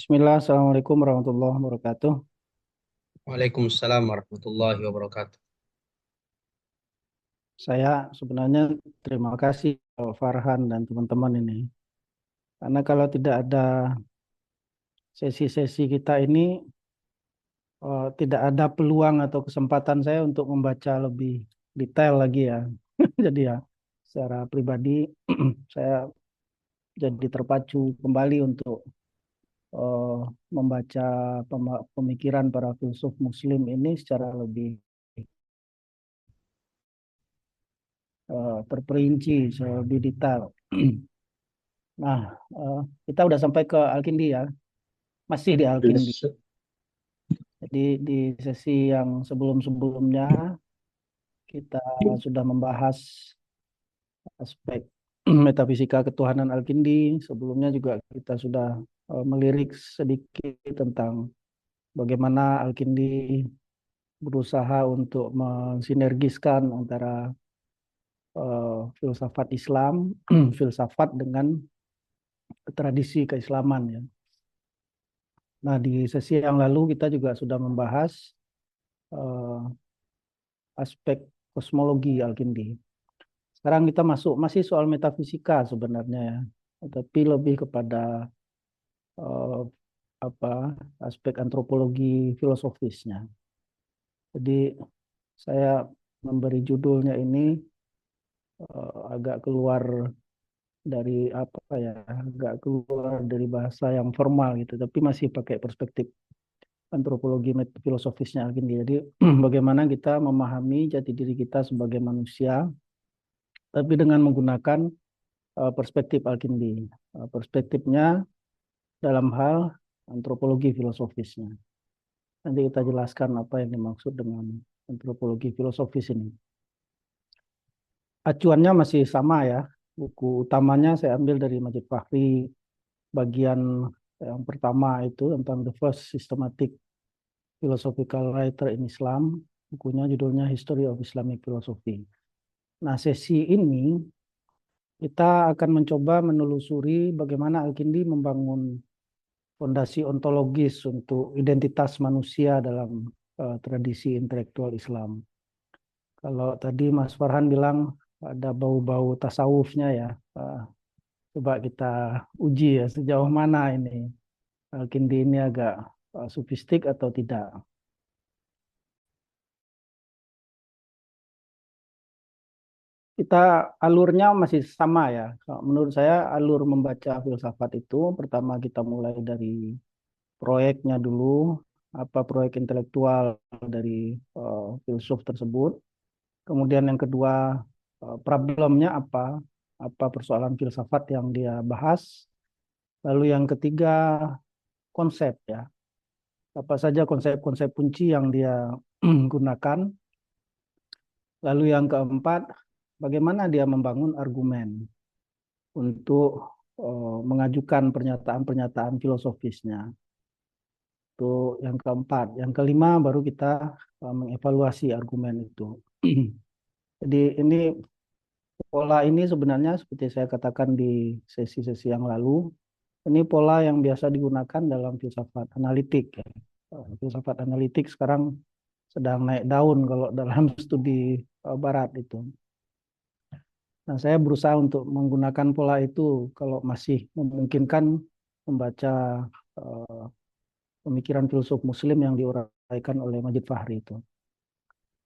Bismillah, Assalamualaikum warahmatullahi wabarakatuh. Waalaikumsalam warahmatullahi wabarakatuh. Saya sebenarnya terima kasih Farhan dan teman-teman ini. Karena kalau tidak ada sesi-sesi kita ini, tidak ada peluang atau kesempatan saya untuk membaca lebih detail lagi ya. Jadi ya, secara pribadi saya jadi terpacu kembali untuk eh, membaca pemikiran para filsuf Muslim ini secara lebih terperinci, lebih detail. Nah, eh, kita udah sampai ke Alkindi ya, masih di Alkindi. Ins- Jadi di sesi yang sebelum-sebelumnya kita sudah membahas aspek metafisika ketuhanan Alkindi. Sebelumnya juga kita sudah melirik sedikit tentang bagaimana Alkindi berusaha untuk mensinergiskan antara filsafat Islam, filsafat dengan tradisi keislaman ya. Nah, di sesi yang lalu kita juga sudah membahas eh, aspek kosmologi Al-Kindi. Sekarang kita masuk masih soal metafisika sebenarnya ya, tapi lebih kepada eh, apa aspek antropologi filosofisnya. Jadi saya memberi judulnya ini agak keluar dari apa ya, agak keluar dari bahasa yang formal gitu, tapi masih pakai perspektif antropologi filosofisnya Al-Kindi. Jadi bagaimana kita memahami jati diri kita sebagai manusia, tapi dengan menggunakan perspektif Al-Kindi. Perspektifnya dalam hal antropologi filosofisnya. Nanti kita jelaskan apa yang dimaksud dengan antropologi filosofis ini. Acuannya masih sama ya. Buku utamanya saya ambil dari Majid Fakhri, bagian yang pertama itu tentang the first systematic philosophical writer in Islam. Bukunya judulnya History of Islamic Philosophy. Nah, sesi ini kita akan mencoba menelusuri bagaimana Al-Kindi membangun fondasi ontologis untuk identitas manusia dalam tradisi intelektual Islam. Kalau tadi Mas Farhan bilang ada bau-bau tasawufnya ya, coba kita uji ya sejauh mana ini Al-Kindi ini agak sofistik atau tidak. Kita alurnya masih sama ya. Menurut saya alur membaca filsafat itu pertama kita mulai dari proyeknya dulu, apa proyek intelektual dari filsuf tersebut. Kemudian yang kedua, problemnya apa persoalan filsafat yang dia bahas. Lalu yang ketiga, konsep ya. Apa saja konsep-konsep kunci yang dia gunakan. Lalu yang keempat, bagaimana dia membangun argumen untuk mengajukan pernyataan-pernyataan filosofisnya. Itu yang keempat. Yang kelima baru kita mengevaluasi argumen itu. Jadi ini pola ini sebenarnya seperti saya katakan di sesi-sesi yang lalu, ini pola yang biasa digunakan dalam filsafat analitik ya. Filsafat analitik sekarang sedang naik daun kalau dalam studi barat itu. Nah, saya berusaha untuk menggunakan pola itu kalau masih memungkinkan membaca eh, pemikiran filsuf Muslim yang diuraikan oleh Majid Fahri itu.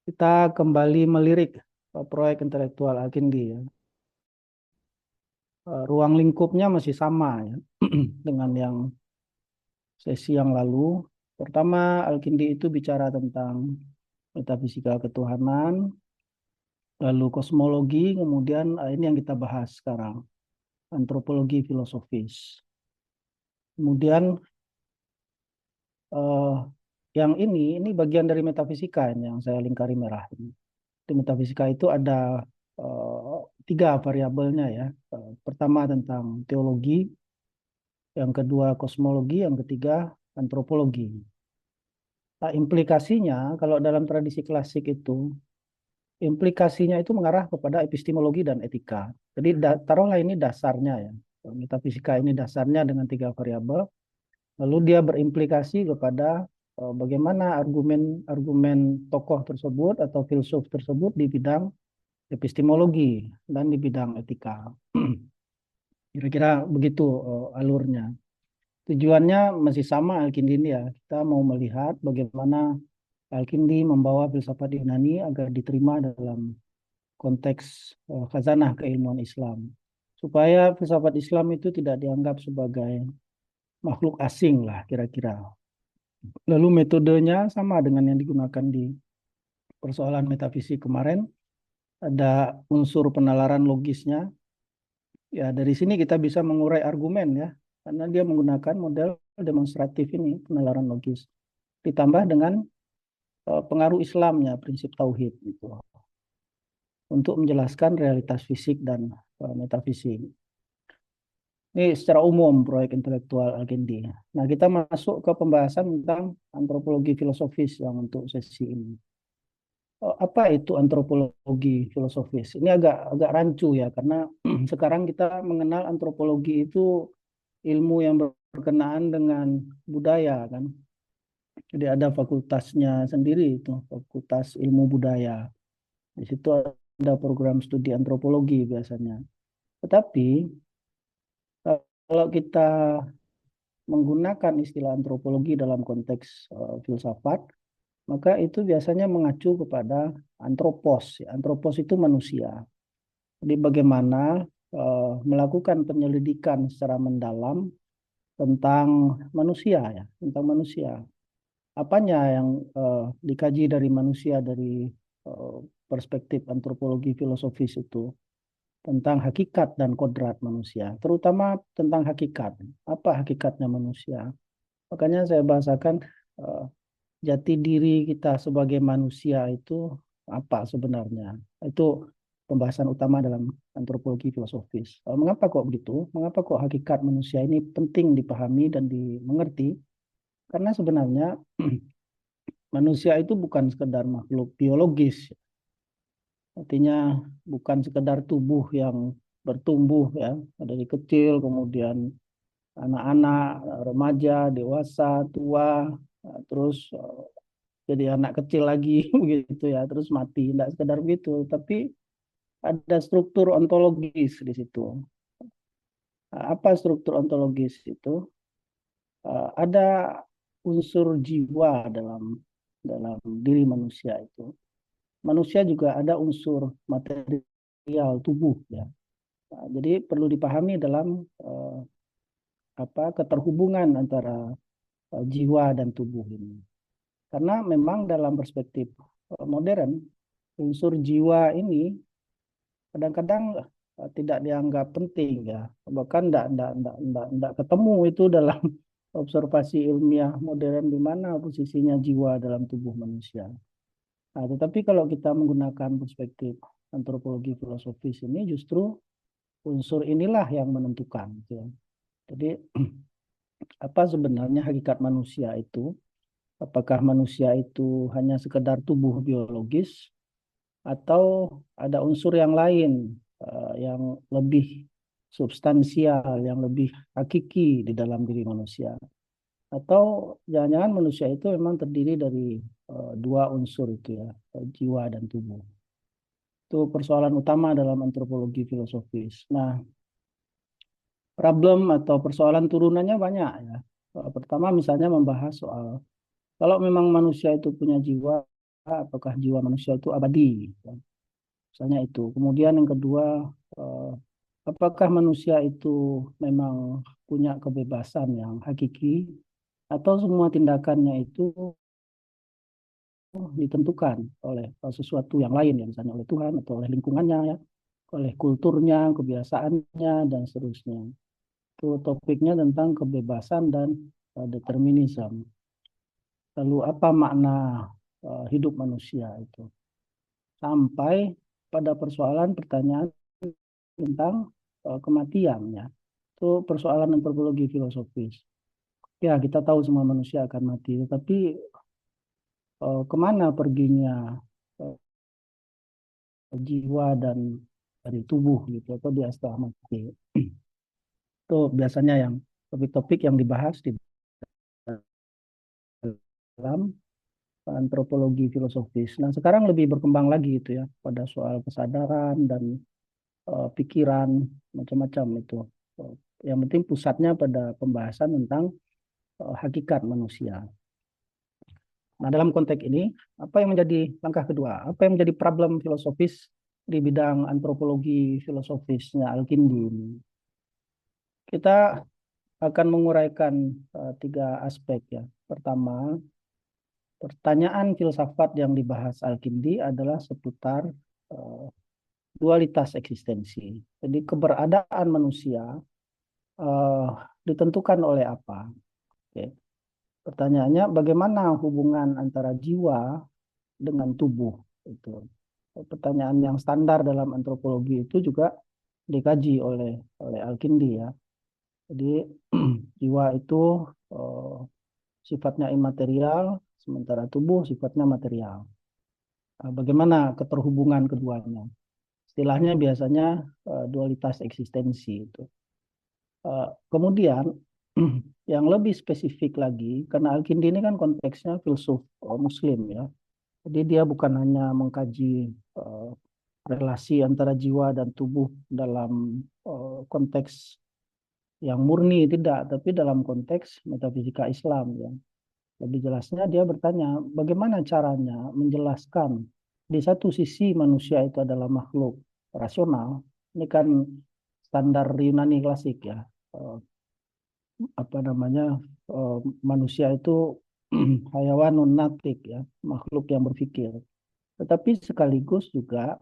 Kita kembali melirik proyek intelektual Al-Kindi ya. Ruang lingkupnya masih sama ya dengan yang sesi yang lalu. Pertama, Al-Kindi itu bicara tentang metafisika ketuhanan, lalu kosmologi, kemudian ini yang kita bahas sekarang, antropologi filosofis. Kemudian eh, yang ini bagian dari metafisika ini yang saya lingkari merah ini. Di metafisika itu ada eh, tiga variabelnya ya. Pertama tentang teologi, yang kedua kosmologi, yang ketiga antropologi. Nah, implikasinya kalau dalam tradisi klasik itu, implikasinya itu mengarah kepada epistemologi dan etika. Jadi taruhlah ini dasarnya ya. Metafisika ini dasarnya dengan tiga variabel. Lalu dia berimplikasi kepada bagaimana argumen-argumen tokoh tersebut atau filsuf tersebut di bidang epistemologi dan di bidang etika. Kira-kira begitu alurnya. Tujuannya masih sama Al-Kindi ya. Kita mau melihat bagaimana Al-Kindi membawa filsafat Yunani agar diterima dalam konteks khazanah keilmuan Islam. Supaya filsafat Islam itu tidak dianggap sebagai makhluk asing lah kira-kira. Lalu metodenya sama dengan yang digunakan di persoalan metafisik kemarin. Ada unsur penalaran logisnya. Ya, dari sini kita bisa mengurai argumen ya. Karena dia menggunakan model demonstratif ini, penalaran logis. Ditambah dengan pengaruh Islamnya, prinsip tauhid gitu. Untuk menjelaskan realitas fisik dan metafisik. Ini secara umum proyek intelektual Al-Kindi. Nah, kita masuk ke pembahasan tentang antropologi filosofis yang untuk sesi ini. Apa itu antropologi filosofis? Ini agak rancu ya, karena sekarang kita mengenal antropologi itu ilmu yang berkenaan dengan budaya kan. Jadi ada fakultasnya sendiri itu, Fakultas Ilmu Budaya. Di situ ada program studi antropologi biasanya. Tetapi kalau kita menggunakan istilah antropologi dalam konteks filsafat, maka itu biasanya mengacu kepada antropos. Antropos itu manusia. Jadi bagaimana melakukan penyelidikan secara mendalam tentang manusia ya, tentang manusia. Apanya yang dikaji dari manusia dari perspektif antropologi filosofis itu tentang hakikat dan kodrat manusia, terutama tentang hakikat. Apa hakikatnya manusia? Makanya saya bahasakan eh, jati diri kita sebagai manusia itu apa sebenarnya. Itu pembahasan utama dalam antropologi filosofis. Mengapa kok begitu? Mengapa kok hakikat manusia ini penting dipahami dan dimengerti? Karena sebenarnya manusia itu bukan sekedar makhluk biologis. Artinya bukan sekedar tubuh yang bertumbuh ya, dari kecil kemudian anak-anak, remaja, dewasa, tua, terus jadi anak kecil lagi begitu ya, terus mati. Tidak sekedar begitu, tapi ada struktur ontologis di situ. Apa struktur ontologis itu? Ada unsur jiwa dalam diri manusia itu. Manusia juga ada unsur material tubuh ya. Nah, jadi perlu dipahami dalam keterhubungan antara jiwa dan tubuh ini. Karena memang dalam perspektif modern unsur jiwa ini kadang-kadang tidak dianggap penting ya, bahkan tidak ketemu itu dalam observasi ilmiah modern di mana posisinya jiwa dalam tubuh manusia. Nah, tetapi kalau kita menggunakan perspektif antropologi filosofis ini justru unsur inilah yang menentukan. Gitu ya. Jadi apa sebenarnya hakikat manusia itu? Apakah manusia itu hanya sekedar tubuh biologis atau ada unsur yang lain yang lebih substansial, yang lebih hakiki di dalam diri manusia? Atau jangan-jangan manusia itu memang terdiri dari dua unsur itu ya, jiwa dan tubuh. Itu persoalan utama dalam antropologi filosofis. Nah, problem atau persoalan turunannya banyak ya. Pertama misalnya membahas soal kalau memang manusia itu punya jiwa, apakah jiwa manusia itu abadi? Ya. Misalnya itu. Kemudian yang kedua, eh, apakah manusia itu memang punya kebebasan yang hakiki atau semua tindakannya itu ditentukan oleh sesuatu yang lain, ya, misalnya oleh Tuhan atau oleh lingkungannya, ya, oleh kulturnya, kebiasaannya, dan seterusnya. Itu topiknya tentang kebebasan dan determinisme. Lalu apa makna hidup manusia itu? Sampai pada persoalan pertanyaan tentang kematian, ya. Itu persoalan antropologi filosofis. Ya, kita tahu semua manusia akan mati, tetapi kemana perginya eh, jiwa dan dari tubuh gitu atau dia setelah mati? Itu biasanya yang topik-topik yang dibahas di dalam antropologi filosofis. Nah, sekarang lebih berkembang lagi itu ya pada soal kesadaran dan pikiran macam-macam itu. Yang penting pusatnya pada pembahasan tentang hakikat manusia. Nah, dalam konteks ini, apa yang menjadi langkah kedua? Apa yang menjadi problem filosofis di bidang antropologi filosofisnya Al-Kindi ini? Kita akan menguraikan tiga aspek ya. Pertama, pertanyaan filsafat yang dibahas Al-Kindi adalah seputar uh, dualitas eksistensi. Jadi keberadaan manusia uh, ditentukan oleh apa? Oke. Pertanyaannya, bagaimana hubungan antara jiwa dengan tubuh? Itu pertanyaan yang standar dalam antropologi itu juga dikaji oleh Al-Kindi ya. Jadi jiwa itu uh, sifatnya imaterial, sementara tubuh sifatnya material. Bagaimana keterhubungan keduanya? Istilahnya biasanya dualitas eksistensi itu. Kemudian yang lebih spesifik lagi, karena Al-Kindi ini kan konteksnya filsuf Muslim ya. Jadi dia bukan hanya mengkaji relasi antara jiwa dan tubuh dalam konteks yang murni tidak, tapi dalam konteks metafisika Islam ya. Lebih jelasnya dia bertanya bagaimana caranya menjelaskan di satu sisi manusia itu adalah makhluk rasional. Ini kan standar Yunani klasik ya. Eh, Apa namanya eh, manusia itu hayawanun natik ya, makhluk yang berpikir. Tetapi sekaligus juga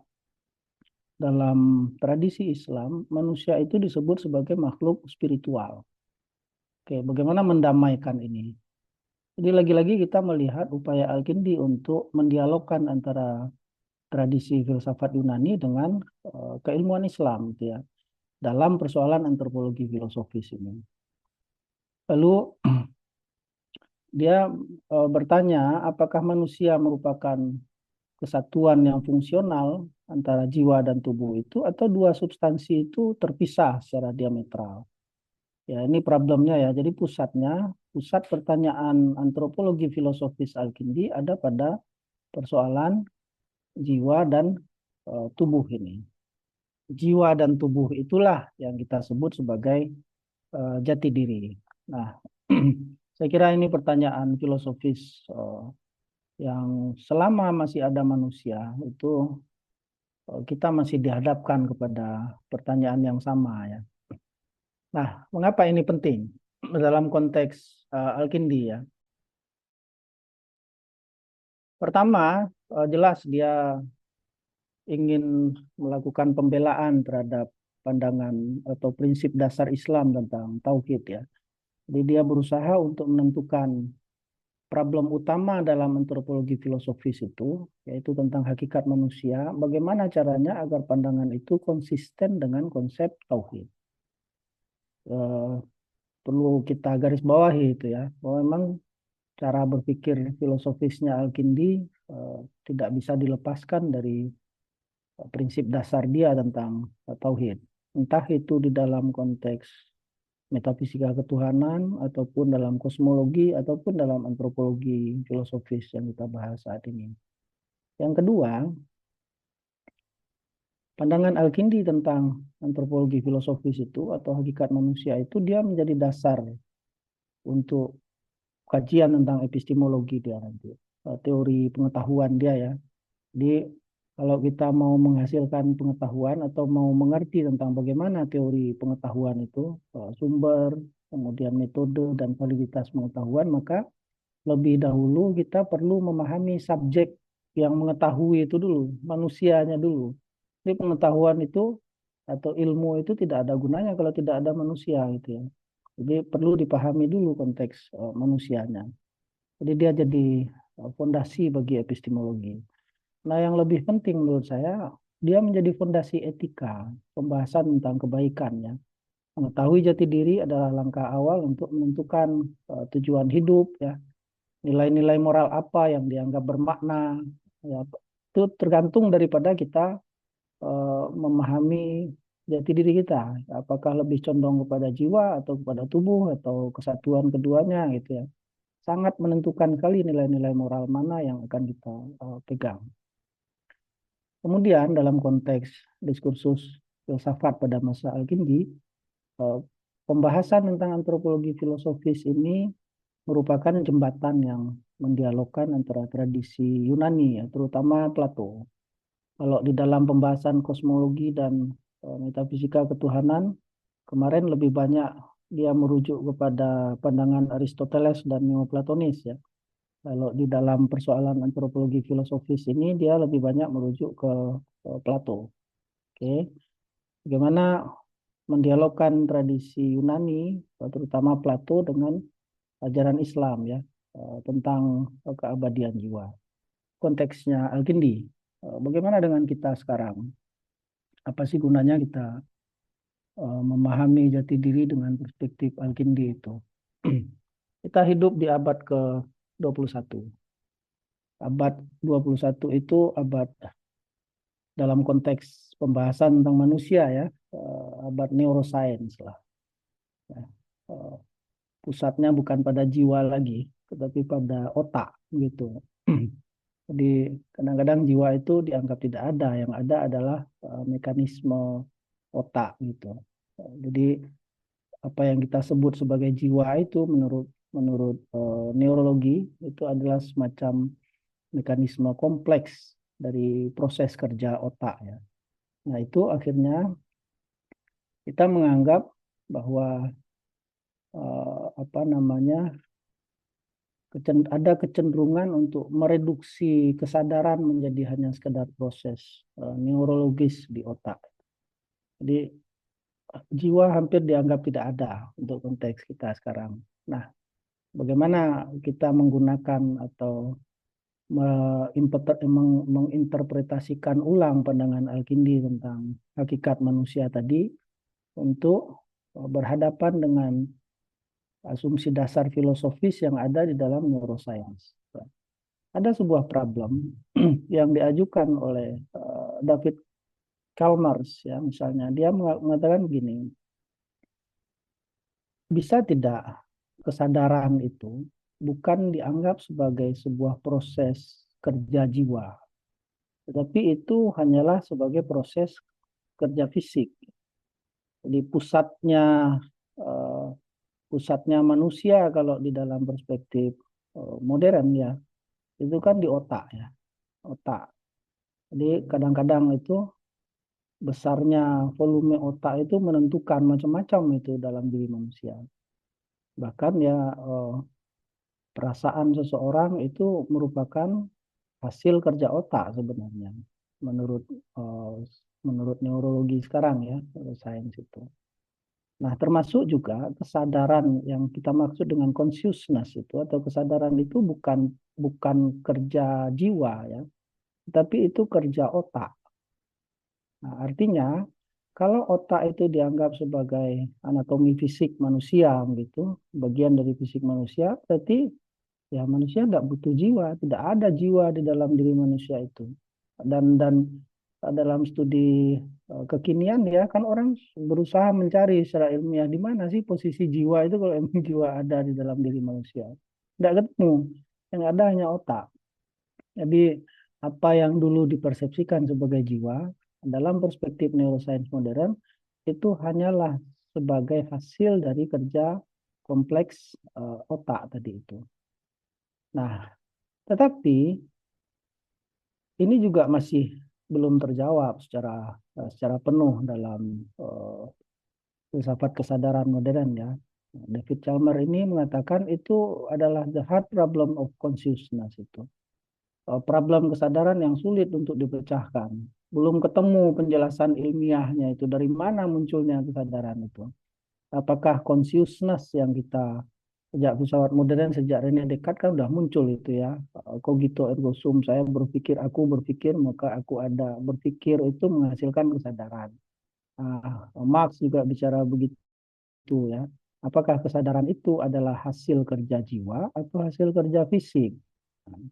dalam tradisi Islam manusia itu disebut sebagai makhluk spiritual. Oke, bagaimana mendamaikan ini? Jadi lagi-lagi kita melihat upaya Al-Kindi untuk mendialogkan antara tradisi filsafat Yunani dengan keilmuan Islam gitu ya dalam persoalan antropologi filosofis ini. Lalu dia bertanya apakah manusia merupakan kesatuan yang fungsional antara jiwa dan tubuh itu atau dua substansi itu terpisah secara diametral. Ya, ini problemnya ya. Jadi pusat pertanyaan antropologi filosofis Al-Kindi ada pada persoalan jiwa dan tubuh ini. Jiwa dan tubuh itulah yang kita sebut sebagai jati diri. Nah, saya kira ini pertanyaan filosofis yang selama masih ada manusia itu kita masih dihadapkan kepada pertanyaan yang sama ya. Nah, mengapa ini penting dalam konteks Al-Kindi ya? Pertama, jelas dia ingin melakukan pembelaan terhadap pandangan atau prinsip dasar Islam tentang tauhid ya. Jadi dia berusaha untuk menentukan problem utama dalam antropologi filosofis itu, yaitu tentang hakikat manusia, bagaimana caranya agar pandangan itu konsisten dengan konsep tauhid. Eh, Perlu kita garis bawahi itu ya, bahwa memang cara berpikir filosofisnya Al-Kindi tidak bisa dilepaskan dari prinsip dasar dia tentang tauhid. Entah itu di dalam konteks metafisika ketuhanan, ataupun dalam kosmologi, ataupun dalam antropologi filosofis yang kita bahas saat ini. Yang kedua, pandangan Al-Kindi tentang antropologi filosofis itu atau hakikat manusia itu dia menjadi dasar untuk kajian tentang epistemologi dia nanti. Teori pengetahuan dia ya. Jadi kalau kita mau menghasilkan pengetahuan atau mau mengerti tentang bagaimana teori pengetahuan itu, sumber, kemudian metode dan validitas pengetahuan, maka lebih dahulu kita perlu memahami subjek yang mengetahui itu dulu, manusianya dulu. Jadi pengetahuan itu atau ilmu itu tidak ada gunanya kalau tidak ada manusia gitu ya. Jadi perlu dipahami dulu konteks manusianya. Jadi dia jadi fondasi bagi epistemologi. Nah, yang lebih penting menurut saya, dia menjadi fondasi etika, pembahasan tentang kebaikan ya. Mengetahui jati diri adalah langkah awal untuk menentukan tujuan hidup ya, nilai-nilai moral apa yang dianggap bermakna ya. Itu tergantung daripada kita memahami jati diri kita, apakah lebih condong kepada jiwa atau kepada tubuh atau kesatuan keduanya gitu ya. sangat menentukan kali nilai-nilai moral mana yang akan kita pegang. Kemudian dalam konteks diskursus filsafat pada masa Al-Kindi, pembahasan tentang antropologi filosofis ini merupakan jembatan yang mendialogkan antara tradisi Yunani, ya, terutama Plato. Kalau di dalam pembahasan kosmologi dan metafisika ketuhanan, kemarin lebih banyak dia merujuk kepada pandangan Aristoteles dan Neoplatonis, ya. Kalau di dalam persoalan antropologi filosofis ini dia lebih banyak merujuk ke Plato. Oke, bagaimana mendialogkan tradisi Yunani, terutama Plato dengan ajaran Islam, ya, tentang keabadian jiwa. Konteksnya Al-Kindi. Bagaimana dengan kita sekarang? Apa sih gunanya kita memahami jati diri dengan perspektif Al-Kindi itu? Kita hidup di abad ke-21. Abad 21 itu abad dalam konteks pembahasan tentang manusia, ya, abad neuroscience lah. Ya. Pusatnya bukan pada jiwa lagi, tetapi pada otak gitu. Jadi kadang-kadang jiwa itu dianggap tidak ada, yang ada adalah mekanisme otak gitu. Jadi apa yang kita sebut sebagai jiwa itu menurut menurut neurologi itu adalah semacam mekanisme kompleks dari proses kerja otak, ya. Nah, itu akhirnya kita menganggap bahwa apa namanya ada kecenderungan untuk mereduksi kesadaran menjadi hanya sekedar proses neurologis di otak. Jadi jiwa hampir dianggap tidak ada untuk konteks kita sekarang. Nah, bagaimana kita menggunakan atau menginterpretasikan ulang pandangan Al-Kindi tentang hakikat manusia tadi untuk berhadapan dengan asumsi dasar filosofis yang ada di dalam neuroscience. Ada sebuah problem yang diajukan oleh David Chalmers, ya, misalnya dia mengatakan begini, bisa tidak kesadaran itu bukan dianggap sebagai sebuah proses kerja jiwa, tetapi itu hanyalah sebagai proses kerja fisik. Jadi eh, pusatnya manusia kalau di dalam perspektif modern, ya, itu kan di otak, ya, otak. Jadi kadang-kadang itu besarnya volume otak itu menentukan macam-macam itu dalam diri manusia. Bahkan, ya, perasaan seseorang itu merupakan hasil kerja otak sebenarnya menurut eh, menurut neurologi sekarang, ya, sains itu. Nah, termasuk juga kesadaran yang kita maksud dengan consciousness itu atau kesadaran itu bukan bukan kerja jiwa, ya, tapi itu kerja otak. Nah, artinya kalau otak itu dianggap sebagai anatomi fisik manusia gitu, bagian dari fisik manusia, berarti ya manusia tidak butuh jiwa, tidak ada jiwa di dalam diri manusia itu. Dan dalam studi kekinian, ya, kan orang berusaha mencari secara ilmiah di mana sih posisi jiwa itu kalau emang jiwa ada di dalam diri manusia. Tidak ketemu. Yang ada hanya otak. Jadi apa yang dulu dipersepsikan sebagai jiwa dalam perspektif neuroscience modern itu hanyalah sebagai hasil dari kerja kompleks otak tadi itu. Nah, tetapi ini juga masih belum terjawab secara penuh dalam filsafat kesadaran modern, ya. David Chalmers ini mengatakan itu adalah the hard problem of consciousness itu. Problem kesadaran yang sulit untuk dipecahkan. Belum ketemu penjelasan ilmiahnya itu dari mana munculnya kesadaran itu. Apakah consciousness yang kita sejak filsafat modern, sejak René Descartes kan udah muncul itu, ya, cogito ergo sum, saya berpikir, aku berpikir maka aku ada, berpikir itu menghasilkan kesadaran. Marx juga bicara begitu, ya, apakah kesadaran itu adalah hasil kerja jiwa atau hasil kerja fisik. Nah,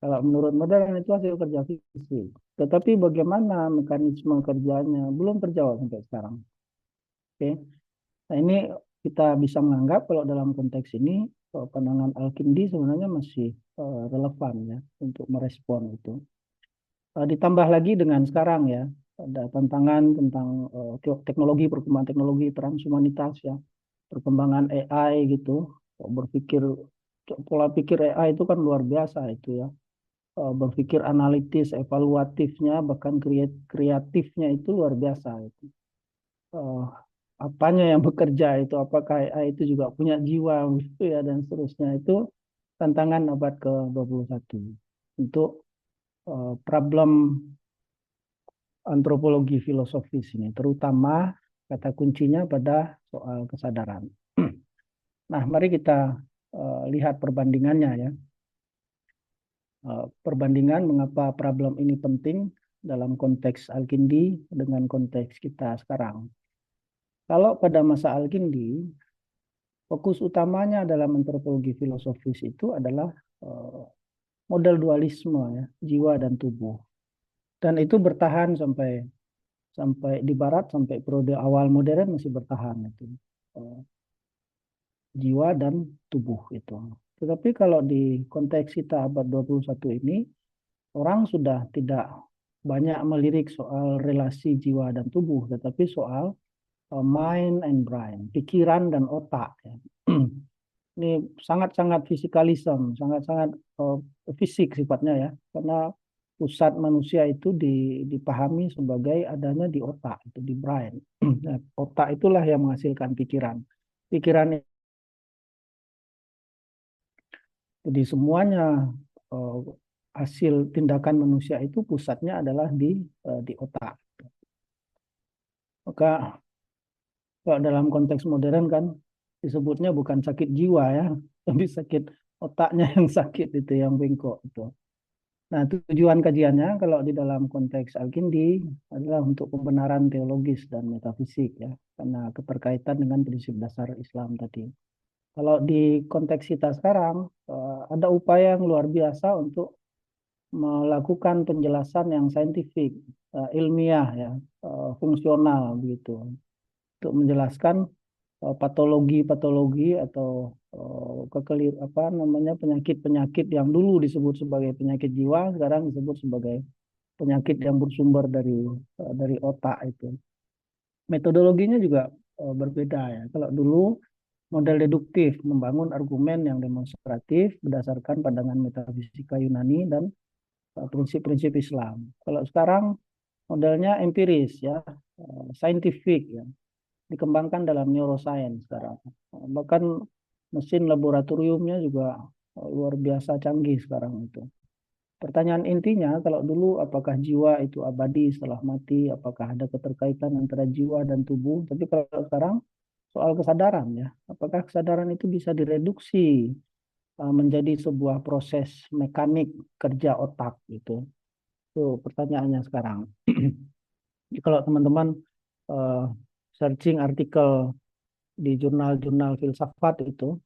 kalau menurut modern itu hasil kerja fisik, tetapi bagaimana mekanisme kerjanya belum terjawab sampai sekarang. Oke. Nah, ini kita bisa menganggap kalau dalam konteks ini pandangan Al-Kindi sebenarnya masih relevan ya untuk merespon itu. Ditambah lagi dengan sekarang ya, ada tantangan tentang teknologi, perkembangan teknologi transhumanitas ya, perkembangan AI gitu. Berpikir pola pikir AI itu kan luar biasa itu ya. Berpikir analitis, evaluatifnya, bahkan kreatifnya itu luar biasa itu. Eh, Apanya yang bekerja itu, apakah AI itu juga punya jiwa gitu ya, dan seterusnya. Itu tantangan abad ke-21 untuk problem antropologi filosofis ini, terutama kata kuncinya pada soal kesadaran. Nah, mari kita lihat perbandingannya ya. Perbandingan mengapa problem ini penting dalam konteks Al-Kindi dengan konteks kita sekarang. Kalau pada masa Al-Kindi, fokus utamanya dalam antropologi filosofis itu adalah eh, model dualisme ya, jiwa dan tubuh. Dan itu bertahan sampai sampai di barat, sampai periode awal modern masih bertahan itu. Eh, Jiwa dan tubuh itu. Tetapi kalau di konteks kita abad 21 ini, orang sudah tidak banyak melirik soal relasi jiwa dan tubuh, tetapi soal mind and brain, pikiran dan otak ya. Ini sangat-sangat fisikalisme, sangat-sangat fisik sifatnya ya, karena pusat manusia itu dipahami sebagai adanya di otak, itu di brain. Nah, otak itulah yang menghasilkan pikiran. Pikiran. Jadi semuanya eh, hasil tindakan manusia itu pusatnya adalah di otak. Maka kalau dalam konteks modern kan disebutnya bukan sakit jiwa ya, tapi sakit otaknya yang sakit itu, yang bengkok itu. Nah, tujuan kajiannya kalau di dalam konteks Al-Kindi adalah untuk pembenaran teologis dan metafisik ya, karena keterkaitan dengan prinsip dasar Islam tadi. Kalau di konteks kita sekarang ada upaya yang luar biasa untuk melakukan penjelasan yang saintifik, ilmiah ya, fungsional begitu, untuk menjelaskan patologi-patologi atau apa namanya, penyakit-penyakit yang dulu disebut sebagai penyakit jiwa, sekarang disebut sebagai penyakit yang bersumber dari otak itu. Metodologinya juga berbeda ya. Kalau dulu model deduktif, membangun argumen yang demonstratif berdasarkan pandangan metafisika Yunani dan prinsip-prinsip Islam. Kalau sekarang modelnya empiris ya, scientific ya, dikembangkan dalam neuroscience sekarang. Bahkan mesin laboratoriumnya juga luar biasa canggih sekarang itu. Pertanyaan intinya, kalau dulu apakah jiwa itu abadi setelah mati, apakah ada keterkaitan antara jiwa dan tubuh, tapi kalau sekarang soal kesadaran ya, apakah kesadaran itu bisa direduksi menjadi sebuah proses mekanik kerja otak gitu. Itu pertanyaannya sekarang. Jadi kalau teman-teman uh, searching artikel di jurnal-jurnal filsafat itu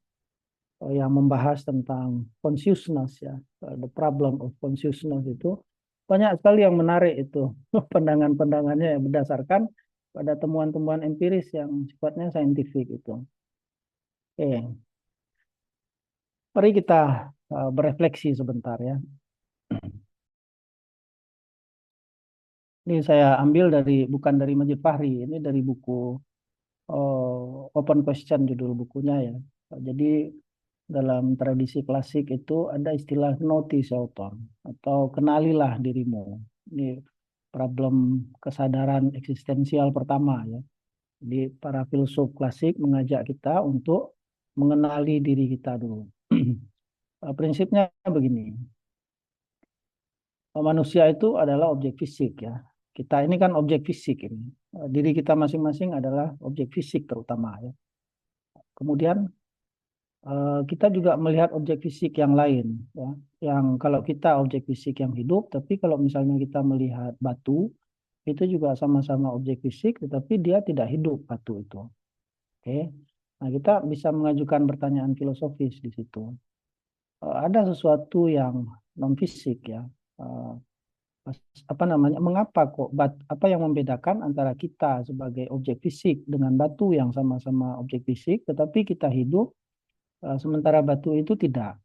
yang membahas tentang consciousness ya, the problem of consciousness itu banyak sekali yang menarik itu pandangan-pandangannya yang berdasarkan pada temuan-temuan empiris yang sifatnya saintifik itu. Oke, mari kita berefleksi sebentar ya. Ini saya ambil bukan dari Majid Fahri, ini dari buku Open Question judul bukunya ya. Jadi dalam tradisi klasik itu ada istilah notice author atau kenalilah dirimu. Ini problem kesadaran eksistensial pertama ya. Jadi para filsuf klasik mengajak kita untuk mengenali diri kita dulu. Prinsipnya begini, manusia itu adalah objek fisik ya. Kita ini kan objek fisik ini. Diri kita masing-masing adalah objek fisik terutama ya. Kemudian kita juga melihat objek fisik yang lain ya. Yang kalau kita objek fisik yang hidup, tapi kalau misalnya kita melihat batu, itu juga sama-sama objek fisik, tetapi dia tidak hidup batu itu. Oke. Nah, kita bisa mengajukan pertanyaan filosofis di situ. Ada sesuatu yang non fisik ya. Eh, Apa namanya, mengapa kok apa yang membedakan antara kita sebagai objek fisik dengan batu yang sama-sama objek fisik tetapi kita hidup Sementara batu itu tidak.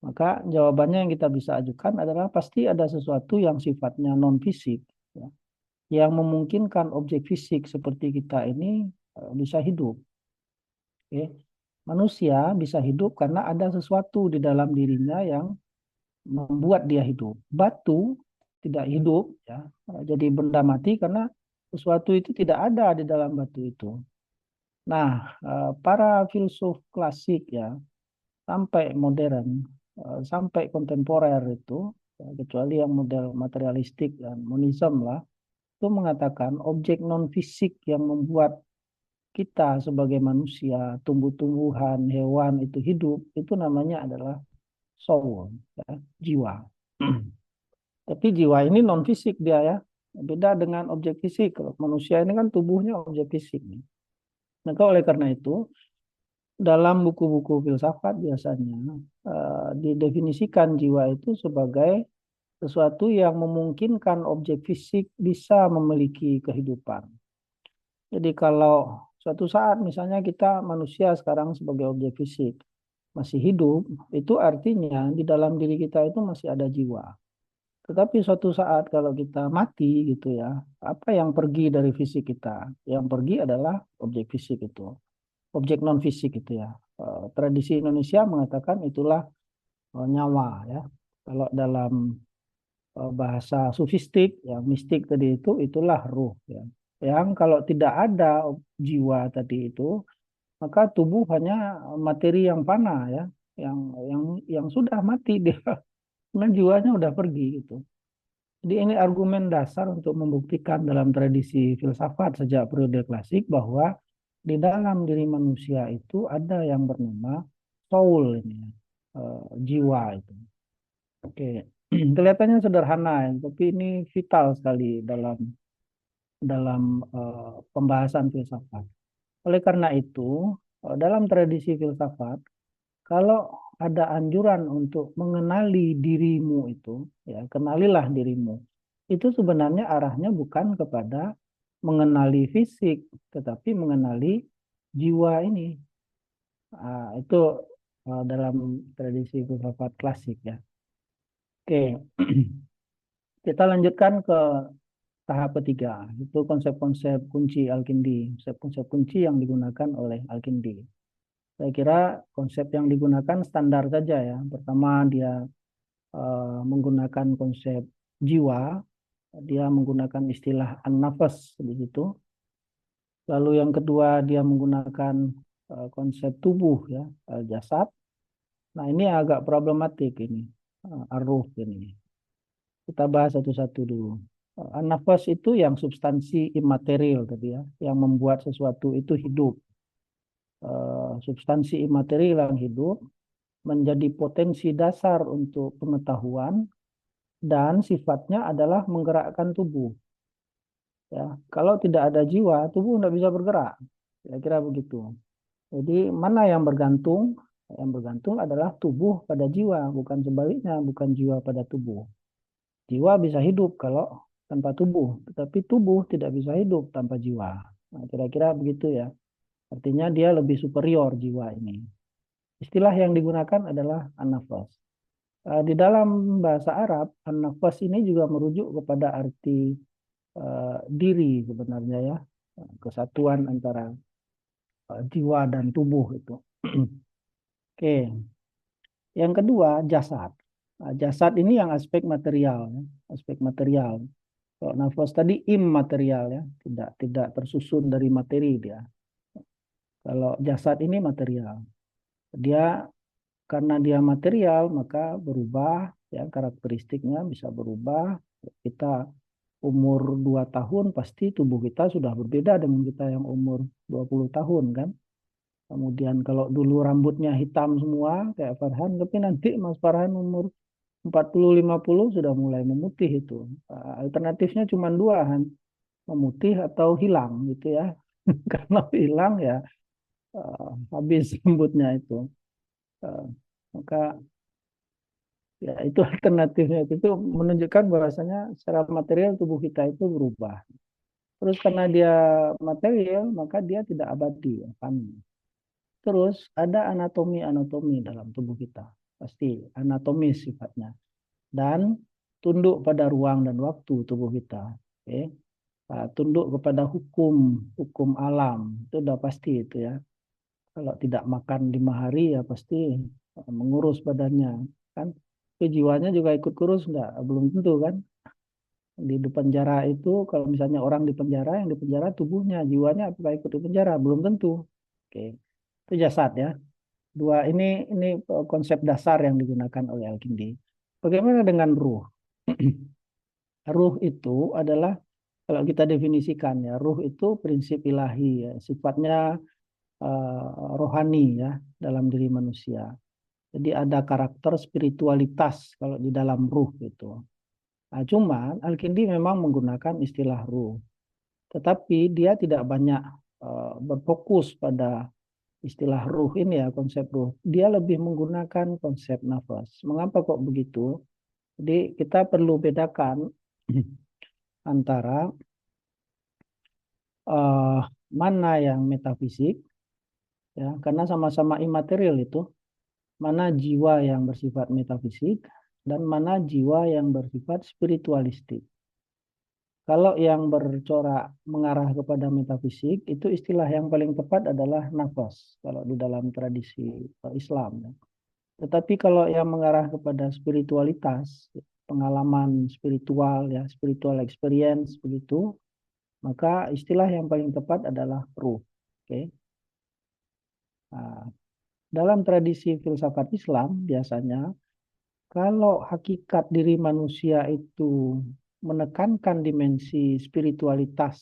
Maka jawabannya yang kita bisa ajukan adalah pasti ada sesuatu yang sifatnya non fisik, ya, yang memungkinkan objek fisik seperti kita ini bisa hidup. Ya. Manusia bisa hidup karena ada sesuatu di dalam dirinya yang membuat dia hidup. Batu tidak hidup, ya, jadi benda mati karena sesuatu itu tidak ada di dalam batu itu. Nah, para filsuf klasik ya sampai modern, sampai kontemporer itu, ya, kecuali yang model materialistik dan monisme lah, itu mengatakan objek non fisik yang membuat kita sebagai manusia, tumbuh-tumbuhan, hewan itu hidup, itu namanya adalah soul, ya, jiwa. Tapi jiwa ini non fisik dia ya, beda dengan objek fisik. Kalau manusia ini kan tubuhnya objek fisik. Maka oleh karena itu, dalam buku-buku filsafat biasanya didefinisikan jiwa itu sebagai sesuatu yang memungkinkan objek fisik bisa memiliki kehidupan. Jadi kalau suatu saat misalnya kita manusia sekarang sebagai objek fisik masih hidup, itu artinya di dalam diri kita itu masih ada jiwa. Tetapi suatu saat kalau kita mati gitu ya, apa yang pergi dari fisik kita? Yang pergi adalah objek fisik itu, objek non fisik itu ya. Tradisi Indonesia mengatakan itulah nyawa ya. Kalau dalam bahasa sufistik, yang mistik tadi itu itulah ruh ya. Yang kalau tidak ada jiwa tadi itu, maka tubuh hanya materi yang fana ya, yang yang yang sudah mati dia, karena jiwanya udah pergi gitu. Jadi ini argumen dasar untuk membuktikan dalam tradisi filsafat sejak periode klasik bahwa di dalam diri manusia itu ada yang bernama soul ini ya, jiwa itu. Oke, kelihatannya sederhana ya, tapi ini vital sekali dalam dalam pembahasan filsafat. Oleh karena itu, dalam tradisi filsafat, kalau ada anjuran untuk mengenali dirimu itu, ya kenalilah dirimu. Itu sebenarnya arahnya bukan kepada mengenali fisik, tetapi mengenali jiwa ini. Itu dalam tradisi filsafat klasik ya. Oke, kita lanjutkan ke tahap ketiga, itu konsep-konsep kunci Al-Kindi, konsep-konsep kunci yang digunakan oleh Al-Kindi. Saya kira konsep yang digunakan standar saja ya. Pertama dia menggunakan konsep jiwa, dia menggunakan istilah an-nafas di situ. Lalu yang kedua dia menggunakan konsep tubuh ya, jasad. Nah ini agak problematik ini, ar-ruh ini. Kita bahas satu-satu dulu. An-nafas itu yang substansi imaterial tadi ya, yang membuat sesuatu itu hidup. Substansi imaterial yang hidup menjadi potensi dasar untuk pengetahuan dan sifatnya adalah menggerakkan tubuh. Ya, kalau tidak ada jiwa, tubuh tidak bisa bergerak. Kira-kira begitu. Jadi mana yang bergantung? Yang bergantung adalah tubuh pada jiwa, bukan sebaliknya, bukan jiwa pada tubuh. Jiwa bisa hidup kalau tanpa tubuh, tetapi tubuh tidak bisa hidup tanpa jiwa. Nah, kira-kira begitu ya. Artinya dia lebih superior jiwa ini. Istilah yang digunakan adalah an-nafas. Di dalam bahasa Arab, an-nafas ini juga merujuk kepada arti diri sebenarnya ya, kesatuan antara jiwa dan tubuh itu. Oke, yang kedua jasad. Jasad ini yang aspek material, ya. Aspek material. Kalau nafas tadi immaterial ya, tidak tersusun dari materi dia. Kalau jasad ini material, dia karena dia material maka berubah ya, karakteristiknya bisa berubah. Kita umur 2 tahun pasti tubuh kita sudah berbeda dengan kita yang umur 20 tahun kan. Kemudian kalau dulu rambutnya hitam semua kayak Farhan, tapi nanti Mas Farhan umur 40-50 sudah mulai memutih itu. Alternatifnya cuma dua kan, memutih atau hilang gitu ya. Karena hilang ya habis rambutnya itu. Uh, Maka ya itu alternatifnya itu menunjukkan bahwasanya secara material tubuh kita itu berubah. Terus karena dia material maka dia tidak abadi ya, kan. Terus ada anatomi-anatomi dalam tubuh kita. Pasti anatomis sifatnya. Dan tunduk pada ruang dan waktu tubuh kita. Oke. Nah, tunduk kepada hukum alam. Itu udah pasti itu ya. Kalau tidak makan 5 hari ya pasti mengurus badannya. Kan? Itu jiwanya juga ikut kurus enggak? Belum tentu kan? Di penjara itu kalau misalnya orang di penjara, yang di penjara tubuhnya, jiwanya apakah ikut di penjara? Belum tentu. Oke. Itu jasad ya. Dua ini konsep dasar yang digunakan oleh Al-Kindi. Bagaimana dengan ruh? Ruh itu adalah kalau kita definisikan ya, ruh itu prinsip ilahi ya, sifatnya rohani ya dalam diri manusia. Jadi ada karakter spiritualitas kalau di dalam ruh itu. Nah, cuman Al-Kindi memang menggunakan istilah ruh, tetapi dia tidak banyak berfokus pada istilah ruh ini ya, konsep ruh. Dia lebih menggunakan konsep nafas. Mengapa kok begitu? Jadi kita perlu bedakan antara uh, mana yang metafisik, ya, karena sama-sama imaterial itu, mana jiwa yang bersifat metafisik dan mana jiwa yang bersifat spiritualistik. Kalau yang bercorak mengarah kepada metafisik, itu istilah yang paling tepat adalah nafas, kalau di dalam tradisi Islam. Ya. Tetapi kalau yang mengarah kepada spiritualitas, pengalaman spiritual, ya, spiritual experience, begitu, maka istilah yang paling tepat adalah ruh. Oke. Nah, dalam tradisi filsafat Islam, biasanya kalau hakikat diri manusia itu menekankan dimensi spiritualitas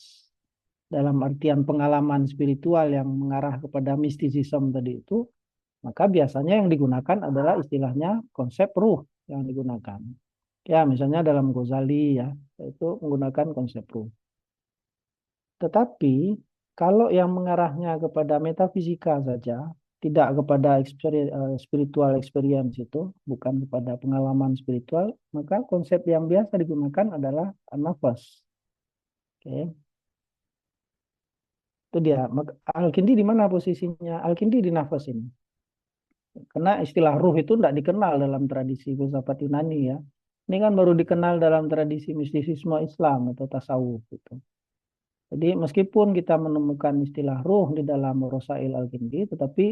dalam artian pengalaman spiritual yang mengarah kepada mistisisme tadi itu, maka biasanya yang digunakan adalah istilahnya konsep ruh yang digunakan. Ya, misalnya dalam Ghazali ya, itu menggunakan konsep ruh. Tetapi kalau yang mengarahnya kepada metafisika saja, tidak kepada spiritual experience itu, bukan kepada pengalaman spiritual, maka konsep yang biasa digunakan adalah nafas. Oke, itu dia. Al-Kindi di mana posisinya? Al-Kindi di nafas ini. Karena istilah ruh itu tidak dikenal dalam tradisi filsafat Yunani ya. Ini kan baru dikenal dalam tradisi mistisisme Islam atau tasawuf gitu. Jadi meskipun kita menemukan istilah ruh di dalam Rosail Al-Kindi, tetapi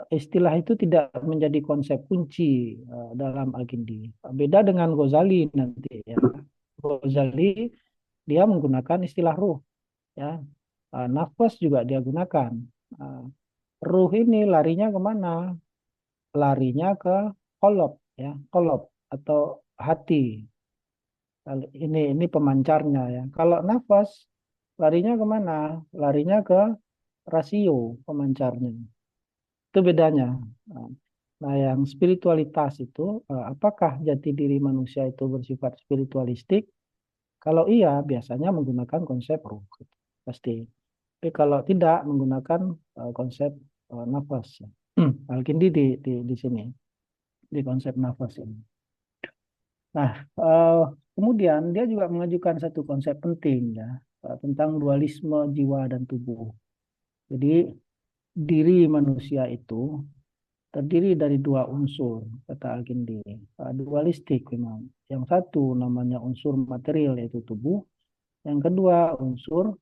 istilah itu tidak menjadi konsep kunci dalam Al-Kindi. Beda dengan Ghazali nanti ya. Ghazali dia menggunakan istilah ruh ya. Nafas juga dia gunakan. Uh, Ruh ini larinya kemana? Larinya ke kolop ya, kolop atau hati. Ini pemancarnya ya. Kalau nafas larinya kemana? Larinya ke rasio pemancarnya. Itu bedanya. Nah, yang spiritualitas itu, apakah jati diri manusia itu bersifat spiritualistik? Kalau iya, biasanya menggunakan konsep ruh, pasti. Tapi kalau tidak, menggunakan konsep nafas. Al-Kindi di sini, di konsep nafas ini. Nah, kemudian dia juga mengajukan satu konsep penting ya, tentang dualisme jiwa dan tubuh. Jadi, diri manusia itu terdiri dari dua unsur, kata Al-Kindi. Dualistik memang. Yang satu namanya unsur material yaitu tubuh, yang kedua unsur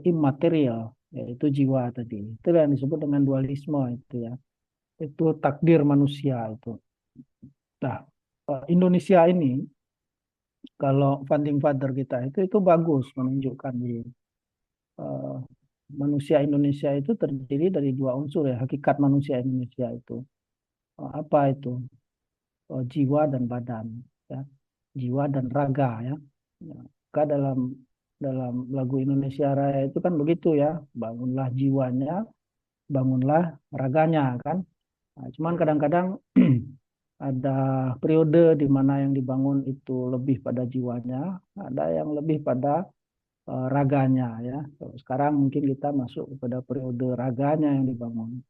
imaterial yaitu jiwa tadi. Itu yang disebut dengan dualisme itu ya. Itu takdir manusia itu. Nah, Indonesia ini kalau founding father kita itu bagus menunjukkan di eh, manusia Indonesia itu terdiri dari dua unsur ya, hakikat manusia Indonesia itu. Apa itu? Jiwa dan badan ya, jiwa dan raga ya. Ya, maka dalam dalam lagu Indonesia Raya itu kan begitu ya, bangunlah jiwanya, bangunlah raganya kan. Nah, cuman kadang-kadang ada periode di mana yang dibangun itu lebih pada jiwanya, ada yang lebih pada raganya ya. Sekarang mungkin kita masuk kepada periode raganya yang dibangun.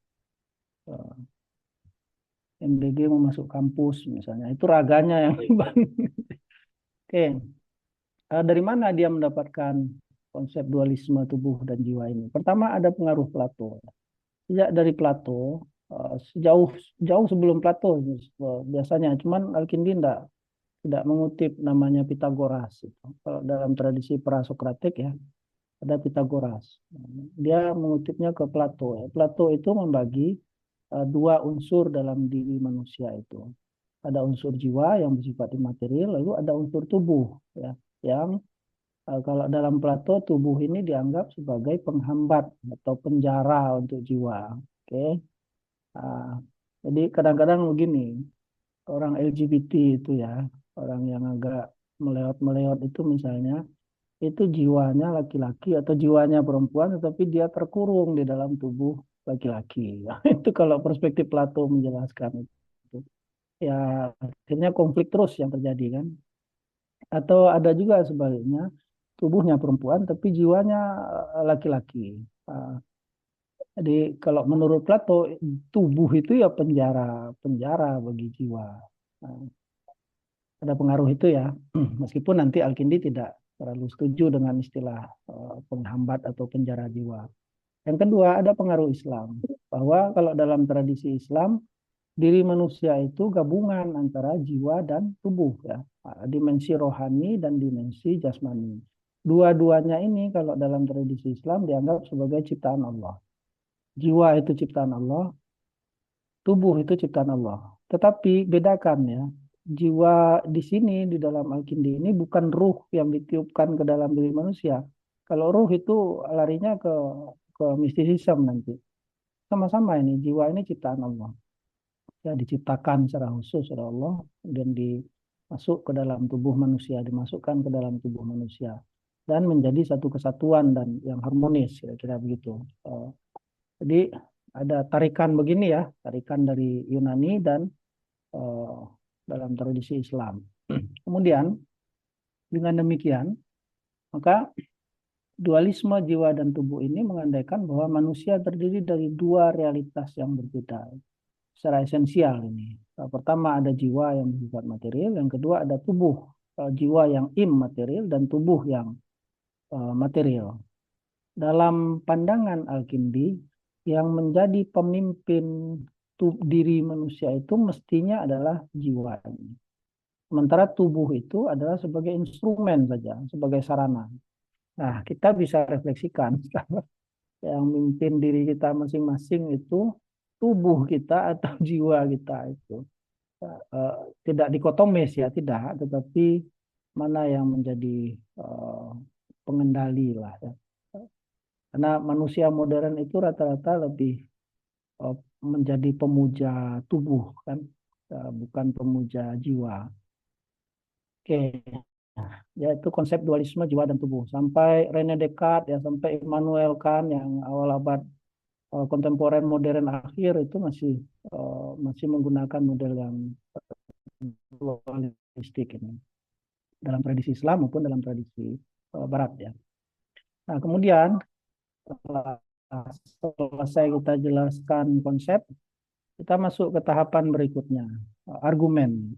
Eh, MBG mau masuk kampus misalnya, itu raganya yang dibangun. Oke, dari mana dia mendapatkan konsep dualisme tubuh dan jiwa ini. Pertama ada pengaruh Plato. Sejak dari Plato, sejauh jauh sebelum Plato biasanya, cuman Al-Kindi tidak mengutip namanya Pitagoras itu. Kalau dalam tradisi prasokratik ya, ada Pitagoras. Dia mengutipnya ke Plato. Ya. Plato itu membagi dua unsur dalam diri manusia itu. Ada unsur jiwa yang bersifat imaterial, lalu ada unsur tubuh ya, yang kalau dalam Plato tubuh ini dianggap sebagai penghambat atau penjara untuk jiwa. Oke. Ah, jadi kadang-kadang begini, orang LGBT itu ya, orang yang agak melewat-melewat itu misalnya, itu jiwanya laki-laki atau jiwanya perempuan, tetapi dia terkurung di dalam tubuh laki-laki. Itu kalau perspektif Plato menjelaskan itu. Ya akhirnya konflik terus yang terjadi kan. Atau ada juga sebaliknya, tubuhnya perempuan tapi jiwanya laki-laki. Ah, jadi kalau menurut Plato, tubuh itu ya penjara, penjara bagi jiwa. Nah, ada pengaruh itu ya, meskipun nanti Al-Kindi tidak terlalu setuju dengan istilah penghambat atau penjara jiwa. Yang kedua, ada pengaruh Islam, bahwa kalau dalam tradisi Islam, diri manusia itu gabungan antara jiwa dan tubuh ya, dimensi rohani dan dimensi jasmani. Dua-duanya ini kalau dalam tradisi Islam dianggap sebagai ciptaan Allah. Jiwa itu ciptaan Allah, tubuh itu ciptaan Allah. Tetapi bedakan ya, jiwa di sini di dalam Al-Kindi ini bukan ruh yang ditiupkan ke dalam diri manusia. Kalau ruh itu larinya ke mistisisme nanti. Sama-sama ini jiwa ini ciptaan Allah. Ya diciptakan secara khusus oleh Allah dan dimasuk ke dalam tubuh manusia, dimasukkan ke dalam tubuh manusia dan menjadi satu kesatuan dan yang harmonis kira-kira begitu. Jadi ada tarikan begini ya, tarikan dari Yunani dan uh, dalam tradisi Islam. Kemudian dengan demikian, maka dualisme jiwa dan tubuh ini mengandaikan bahwa manusia terdiri dari dua realitas yang berbeda secara esensial ini. Pertama ada jiwa yang bersifat material, yang kedua ada tubuh, jiwa yang immaterial dan tubuh yang material. Dalam pandangan Al-Kindi, yang menjadi pemimpin diri manusia itu mestinya adalah jiwa. Sementara tubuh itu adalah sebagai instrumen saja, sebagai sarana. Nah, kita bisa refleksikan yang memimpin diri kita masing-masing itu tubuh kita atau jiwa kita itu. Eh, Tidak dikotomis ya, tidak, tetapi mana yang menjadi pengendali lah ya. Karena manusia modern itu rata-rata lebih eh, menjadi pemuja tubuh kan, bukan pemuja jiwa. Oke, ya itu konsep dualisme jiwa dan tubuh. Sampai René Descartes ya, sampai Immanuel Kant yang awal abad kontemporer modern akhir itu masih menggunakan model yang dualistik ini dalam tradisi Islam maupun dalam tradisi Barat ya. Nah kemudian setelah selesai kita jelaskan konsep, kita masuk ke tahapan berikutnya, argumen.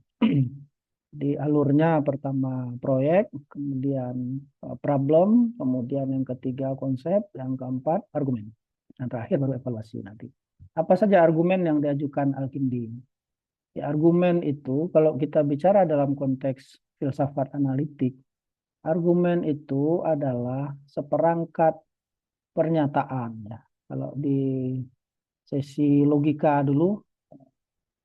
Di alurnya pertama proyek, kemudian problem, kemudian yang ketiga konsep, yang keempat argumen. Yang terakhir baru evaluasi nanti. Apa saja argumen yang diajukan Al-Kindi? Ya, argumen itu kalau kita bicara dalam konteks filsafat analitik, argumen itu adalah seperangkat pernyataan ya. Kalau di sesi logika dulu,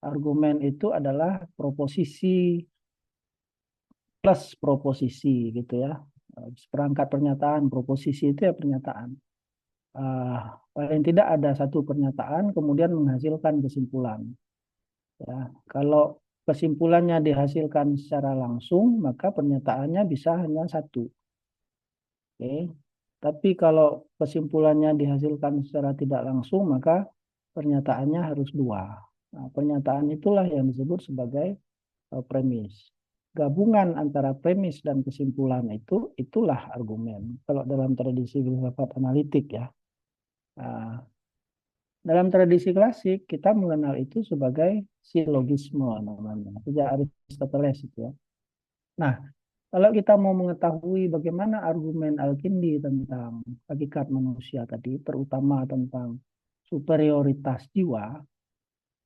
argumen itu adalah proposisi plus proposisi gitu ya. Seperangkat pernyataan, proposisi itu ya pernyataan. Paling tidak ada satu pernyataan kemudian menghasilkan kesimpulan. Ya, kalau kesimpulannya dihasilkan secara langsung, maka pernyataannya bisa hanya satu. Oke. Tapi kalau kesimpulannya dihasilkan secara tidak langsung, maka pernyataannya harus dua. Nah, pernyataan itulah yang disebut sebagai premis. Gabungan antara premis dan kesimpulan itulah argumen. Kalau dalam tradisi filsafat analitik ya. Nah, dalam tradisi klasik kita mengenal itu sebagai silogisme namanya. Sejak Aristoteles itu ya. Nah, Kalau kita mau mengetahui bagaimana argumen Al-Kindi tentang hakikat manusia tadi, terutama tentang superioritas jiwa,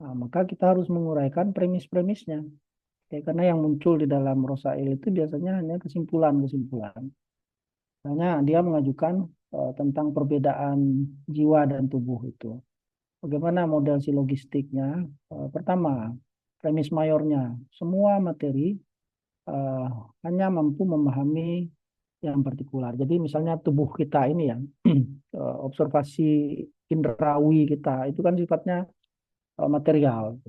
maka kita harus menguraikan premis-premisnya. Oke, karena yang muncul di dalam Rosail itu biasanya hanya kesimpulan-kesimpulan. Misalnya dia mengajukan tentang perbedaan jiwa dan tubuh itu. Bagaimana model silogistiknya? Pertama, premis mayornya, semua materi eh, hanya mampu memahami yang partikular. Jadi misalnya tubuh kita ini ya, observasi indrawi kita itu kan sifatnya material.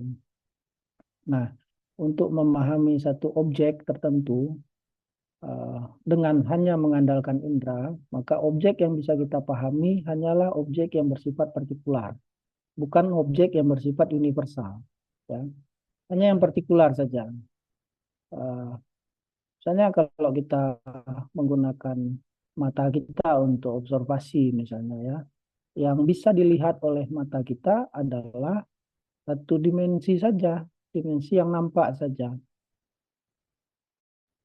Nah, untuk memahami satu objek tertentu dengan hanya mengandalkan indera, maka objek yang bisa kita pahami hanyalah objek yang bersifat partikular, bukan objek yang bersifat universal. Ya. Hanya yang partikular saja. Eh, Misalnya kalau kita menggunakan mata kita untuk observasi misalnya ya, yang bisa dilihat oleh mata kita adalah satu dimensi saja, dimensi yang nampak saja.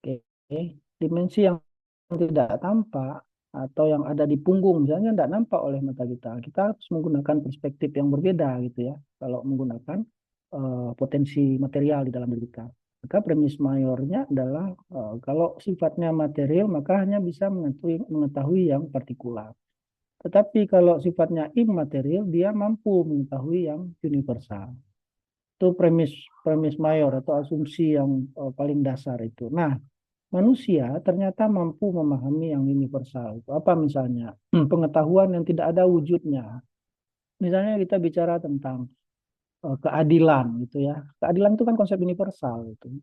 Oke, dimensi yang tidak tampak atau yang ada di punggung misalnya tidak nampak oleh mata kita. Kita harus menggunakan perspektif yang berbeda gitu ya. Kalau menggunakan potensi material di dalam diri kita. Maka premis mayornya adalah kalau sifatnya material maka hanya bisa mengetahui yang partikular. Tetapi kalau sifatnya imaterial dia mampu mengetahui yang universal. Itu premis premis mayor atau asumsi yang paling dasar itu. Nah, manusia ternyata mampu memahami yang universal. Itu apa misalnya? Pengetahuan yang tidak ada wujudnya. Misalnya kita bicara tentang keadilan gitu ya. Keadilan itu kan konsep universal itu.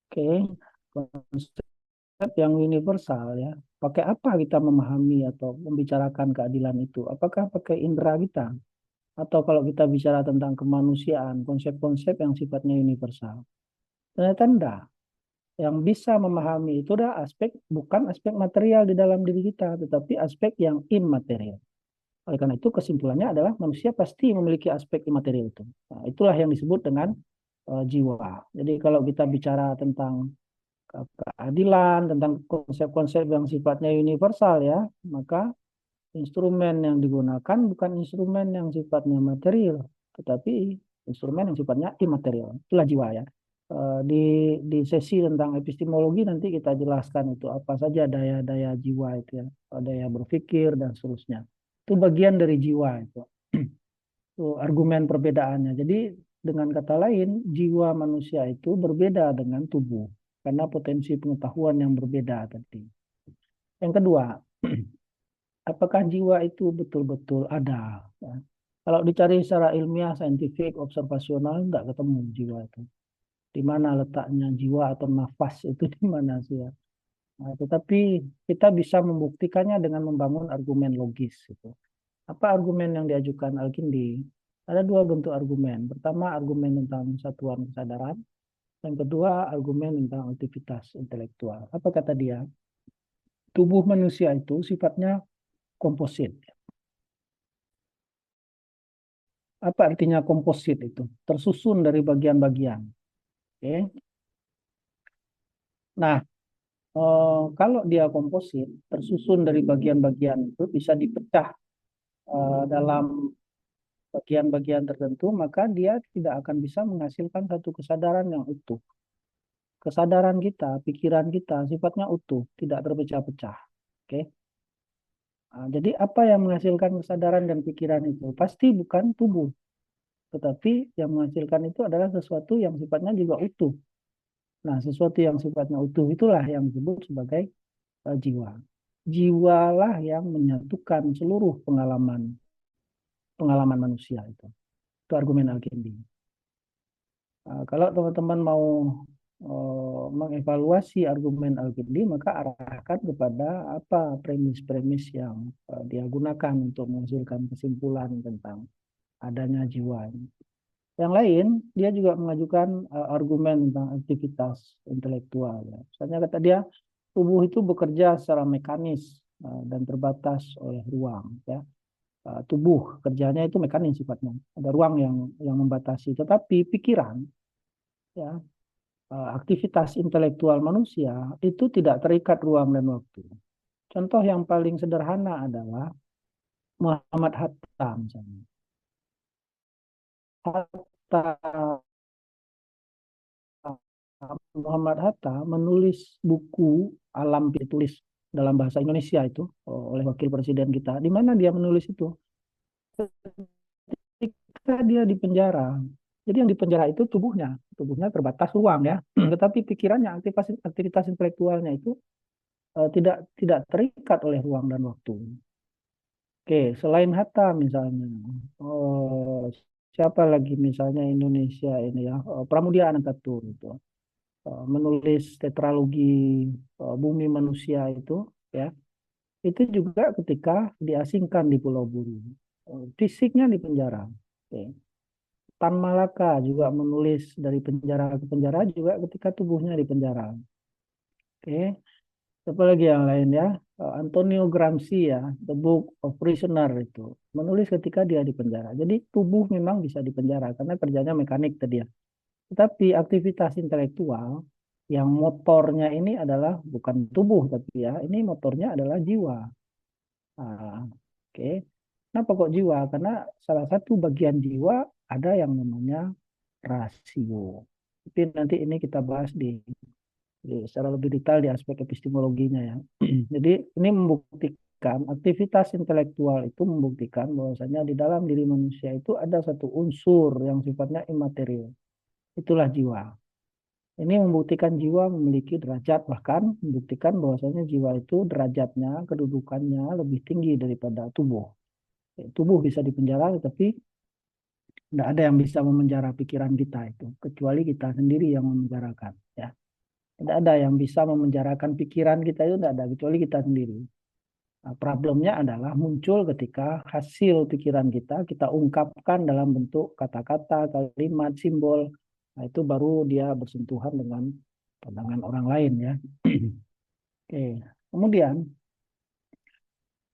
Oke, konsep yang universal ya. Pakai apa kita memahami atau membicarakan keadilan itu? Apakah pakai indera kita? Atau kalau kita bicara tentang kemanusiaan, konsep-konsep yang sifatnya universal? Ternyata enggak. Yang bisa memahami itu adalah aspek bukan aspek material di dalam diri kita, tetapi aspek yang immaterial. Oleh karena itu kesimpulannya adalah manusia pasti memiliki aspek imaterial itu. Nah, itulah yang disebut dengan jiwa. Jadi kalau kita bicara tentang keadilan, tentang konsep-konsep yang sifatnya universal ya, maka instrumen yang digunakan bukan instrumen yang sifatnya material, tetapi instrumen yang sifatnya imaterial. Itulah jiwa ya. Di sesi tentang epistemologi nanti kita jelaskan itu apa saja daya-daya jiwa itu ya, daya berpikir dan seterusnya. Itu bagian dari jiwa itu. Itu argumen perbedaannya. Jadi dengan kata lain, jiwa manusia itu berbeda dengan tubuh karena potensi pengetahuan yang berbeda tadi. Yang kedua, apakah jiwa itu betul-betul ada? Ya. Kalau dicari secara ilmiah, saintifik, observasional, nggak ketemu jiwa itu. Di mana letaknya jiwa atau nafas itu di mana sih ya? Nah, tetapi kita bisa membuktikannya dengan membangun argumen logis. Gitu. Apa argumen yang diajukan Al-Kindi? Ada dua bentuk argumen. Pertama, argumen tentang satuan kesadaran. Yang kedua, argumen tentang aktivitas intelektual. Apa kata dia? Tubuh manusia itu sifatnya komposit. Apa artinya komposit itu? Tersusun dari bagian-bagian. Oke. Nah, kalau dia komposit, tersusun dari bagian-bagian itu bisa dipecah dalam bagian-bagian tertentu, maka dia tidak akan bisa menghasilkan satu kesadaran yang utuh. Kesadaran kita, pikiran kita sifatnya utuh, tidak terpecah-pecah. Oke. Jadi apa yang menghasilkan kesadaran dan pikiran itu? Pasti bukan tubuh, tetapi yang menghasilkan itu adalah sesuatu yang sifatnya juga utuh. Nah, sesuatu yang sifatnya utuh itulah yang disebut sebagai jiwa. Jiwalah yang menyatukan seluruh pengalaman pengalaman manusia itu. Itu argumen Al-Kindi. Kalau teman-teman mau mengevaluasi argumen Al-Kindi, maka arahkan kepada apa premis-premis yang dia gunakan untuk menghasilkan kesimpulan tentang adanya jiwa. Yang lain, dia juga mengajukan argumen tentang aktivitas intelektual. Ya. Misalnya kata dia, tubuh itu bekerja secara mekanis dan terbatas oleh ruang. Ya. Tubuh kerjanya itu mekanis sifatnya. Ada ruang yang membatasi. Tetapi pikiran, ya, aktivitas intelektual manusia itu tidak terikat ruang dan waktu. Contoh yang paling sederhana adalah Muhammad Hatta misalnya. Hatta Muhammad Hatta menulis buku Alam ditulis dalam bahasa Indonesia itu oleh wakil presiden kita. Di mana dia menulis itu? Ketika dia di penjara. Jadi yang di penjara itu tubuhnya terbatas ruang ya. Tetapi pikirannya, aktivitas intelektualnya itu tidak terikat oleh ruang dan waktu. Oke, selain Hatta misalnya, oh, siapa lagi misalnya Indonesia ini ya, Pramudia Anantatur itu menulis tetralogi Bumi Manusia itu ya, itu juga ketika diasingkan di Pulau Buru, fisiknya di penjara. Oke. Tan Malaka juga menulis dari penjara ke penjara juga ketika tubuhnya di penjara. Oke. Siapa lagi yang lain ya? Antonio Gramsci ya, The Book of Prisoner itu menulis ketika dia di penjara. Jadi tubuh memang bisa di penjara karena kerjanya mekanik tadi ya. Tetapi aktivitas intelektual yang motornya ini adalah bukan tubuh tapi ya, ini motornya adalah jiwa. Nah, oke. Kenapa kok jiwa? Karena salah satu bagian jiwa ada yang namanya rasio. Tapi nanti ini kita bahas secara lebih detail di aspek epistemologinya ya. Jadi ini membuktikan aktivitas intelektual itu membuktikan bahwasanya di dalam diri manusia itu ada satu unsur yang sifatnya imaterial. Itulah jiwa. Ini membuktikan jiwa memiliki derajat, bahkan membuktikan bahwasanya jiwa itu derajatnya, kedudukannya lebih tinggi daripada tubuh. Tubuh bisa dipenjara, tapi tidak ada yang bisa memenjara pikiran kita itu, kecuali kita sendiri yang memenjarakan. Ya. Tidak ada yang bisa memenjarakan pikiran kita itu, tidak ada, kecuali kita sendiri. Nah, problemnya adalah muncul ketika hasil pikiran kita ungkapkan dalam bentuk kata-kata, kalimat, simbol. Nah, itu baru dia bersentuhan dengan pandangan orang lain ya. Oke. Kemudian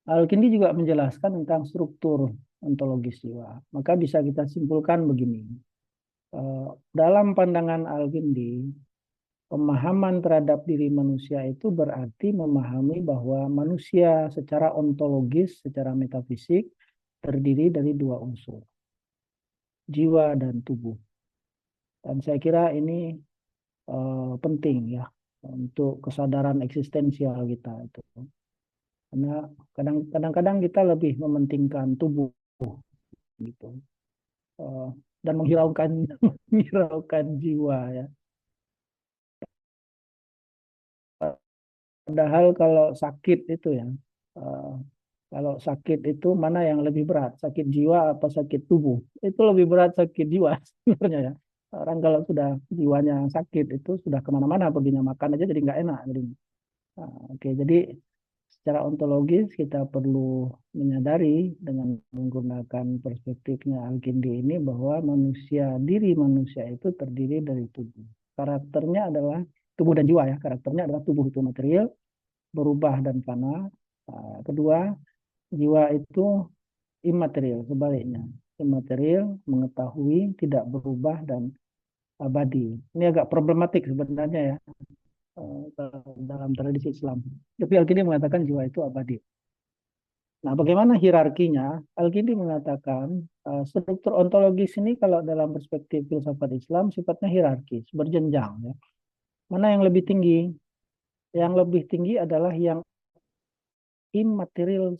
Al-Kindi juga menjelaskan tentang struktur ontologis jiwa. Maka bisa kita simpulkan begini. Dalam pandangan Al-Kindi, pemahaman terhadap diri manusia itu berarti memahami bahwa manusia secara ontologis, secara metafisik, terdiri dari dua unsur, jiwa dan tubuh. Dan saya kira ini penting ya untuk kesadaran eksistensial kita itu. Karena kadang-kadang kita lebih mementingkan tubuh gitu uh, dan menghiraukan menghiraukan jiwa ya. Padahal kalau sakit itu ya, uh, kalau sakit itu mana yang lebih berat, sakit jiwa atau sakit tubuh? Itu lebih berat sakit jiwa sebenarnya ya. Orang kalau sudah jiwanya sakit itu sudah kemana-mana perginya, makan aja jadi nggak enak. Jadi, oke, jadi secara ontologis kita perlu menyadari dengan menggunakan perspektifnya Al-Kindi ini bahwa diri manusia itu terdiri dari tubuh. Karakternya adalah tubuh dan jiwa ya. Karakternya adalah tubuh itu material, berubah dan fana. Kedua, jiwa itu imaterial, sebaliknya. Imaterial, mengetahui, tidak berubah dan abadi. Ini agak problematik sebenarnya ya dalam tradisi Islam. Tapi Al-Kindi mengatakan jiwa itu abadi. Nah, bagaimana hierarkinya? Al-Kindi mengatakan struktur ontologis ini kalau dalam perspektif filsafat Islam sifatnya hierarkis, berjenjang. Ya. Mana yang lebih tinggi? Yang lebih tinggi adalah yang immaterial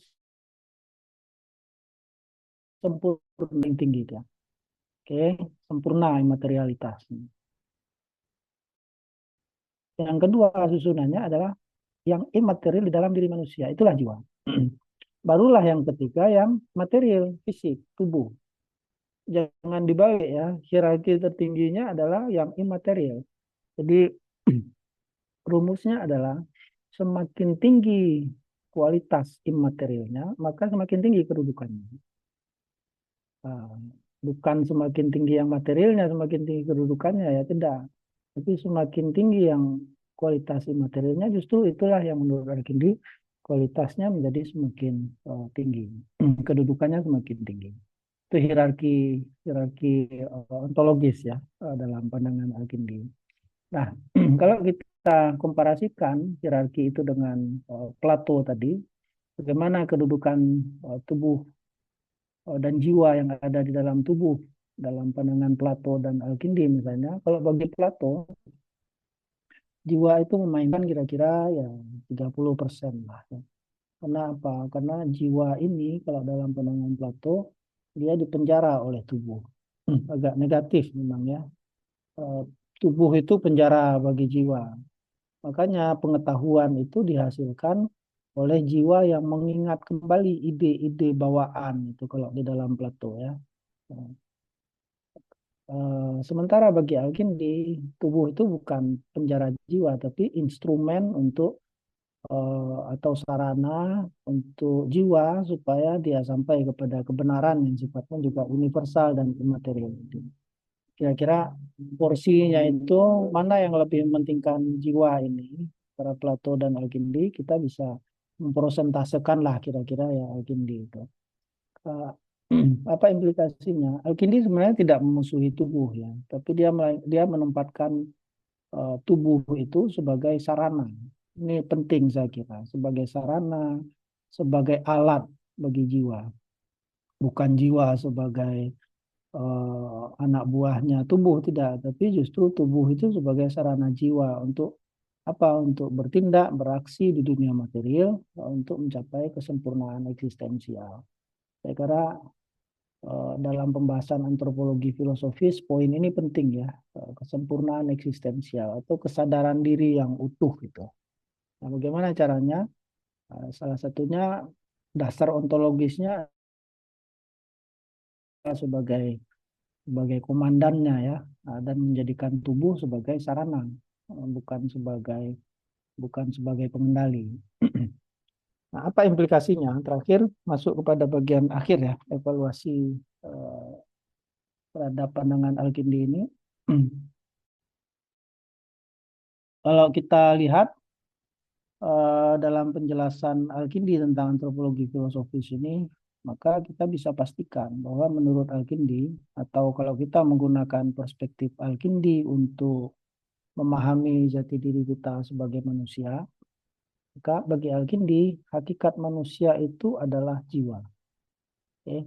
sempurna yang tinggi ya. Oke, sempurna imaterialitas. Yang kedua susunannya adalah yang imaterial di dalam diri manusia, itulah jiwa. Barulah yang ketiga yang material, fisik, tubuh. Jangan dibalik ya, hierarki tertingginya adalah yang imaterial. Jadi rumusnya adalah semakin tinggi kualitas imaterialnya, maka semakin tinggi kedudukannya. Bukan semakin tinggi yang materialnya, semakin tinggi kedudukannya ya, tidak. Tapi semakin tinggi yang kualitas imaterialnya, justru itulah yang menurut Al-Kindi kualitasnya menjadi semakin tinggi, kedudukannya semakin tinggi. Itu hierarki ontologis ya dalam pandangan Al-Kindi. Nah, kalau kita komparasikan hierarki itu dengan Plato tadi, bagaimana kedudukan tubuh dan jiwa yang ada di dalam tubuh dalam pandangan Plato dan Al-Kindi misalnya. Kalau bagi Plato, jiwa itu memainkan kira-kira ya 30% lah. Ya. Karena apa? Karena jiwa ini kalau dalam pandangan Plato, dia dipenjara oleh tubuh. Agak negatif memang ya. Eh, Tubuh itu penjara bagi jiwa. Makanya pengetahuan itu dihasilkan oleh jiwa yang mengingat kembali ide-ide bawaan itu kalau di dalam Plato ya. Sementara bagi Alkindi, tubuh itu bukan penjara jiwa, tapi instrumen untuk atau sarana untuk jiwa supaya dia sampai kepada kebenaran yang sifatnya juga universal dan imaterial. Kira-kira porsinya itu mana yang lebih mementingkan jiwa ini? Para Plato dan Alkindi kita bisa mempresentasekan lah kira-kira ya Alkindi itu. Eh, Apa implikasinya? Alkindi sebenarnya tidak memusuhi tubuh ya, tapi dia menempatkan tubuh itu sebagai sarana. Ini penting saya kira, sebagai sarana, sebagai alat bagi jiwa, bukan jiwa sebagai anak buahnya tubuh tidak, tapi justru tubuh itu sebagai sarana jiwa untuk apa? Untuk bertindak, beraksi di dunia material untuk mencapai kesempurnaan eksistensial. Saya kira dalam pembahasan antropologi filosofis poin ini penting ya, kesempurnaan eksistensial atau kesadaran diri yang utuh gitu. Nah, bagaimana caranya? Salah satunya dasar ontologisnya sebagai sebagai komandannya ya, dan menjadikan tubuh sebagai sarana, bukan sebagai pengendali. Nah, apa implikasinya? Terakhir masuk kepada bagian akhir ya, evaluasi eh, terhadap pandangan Al-Kindi ini. Kalau kita lihat dalam penjelasan Al-Kindi tentang antropologi filosofis ini, maka kita bisa pastikan bahwa menurut Al-Kindi, atau kalau kita menggunakan perspektif Al-Kindi untuk memahami jati diri kita sebagai manusia, maka bagi Al-Kindi, hakikat manusia itu adalah jiwa. Oke?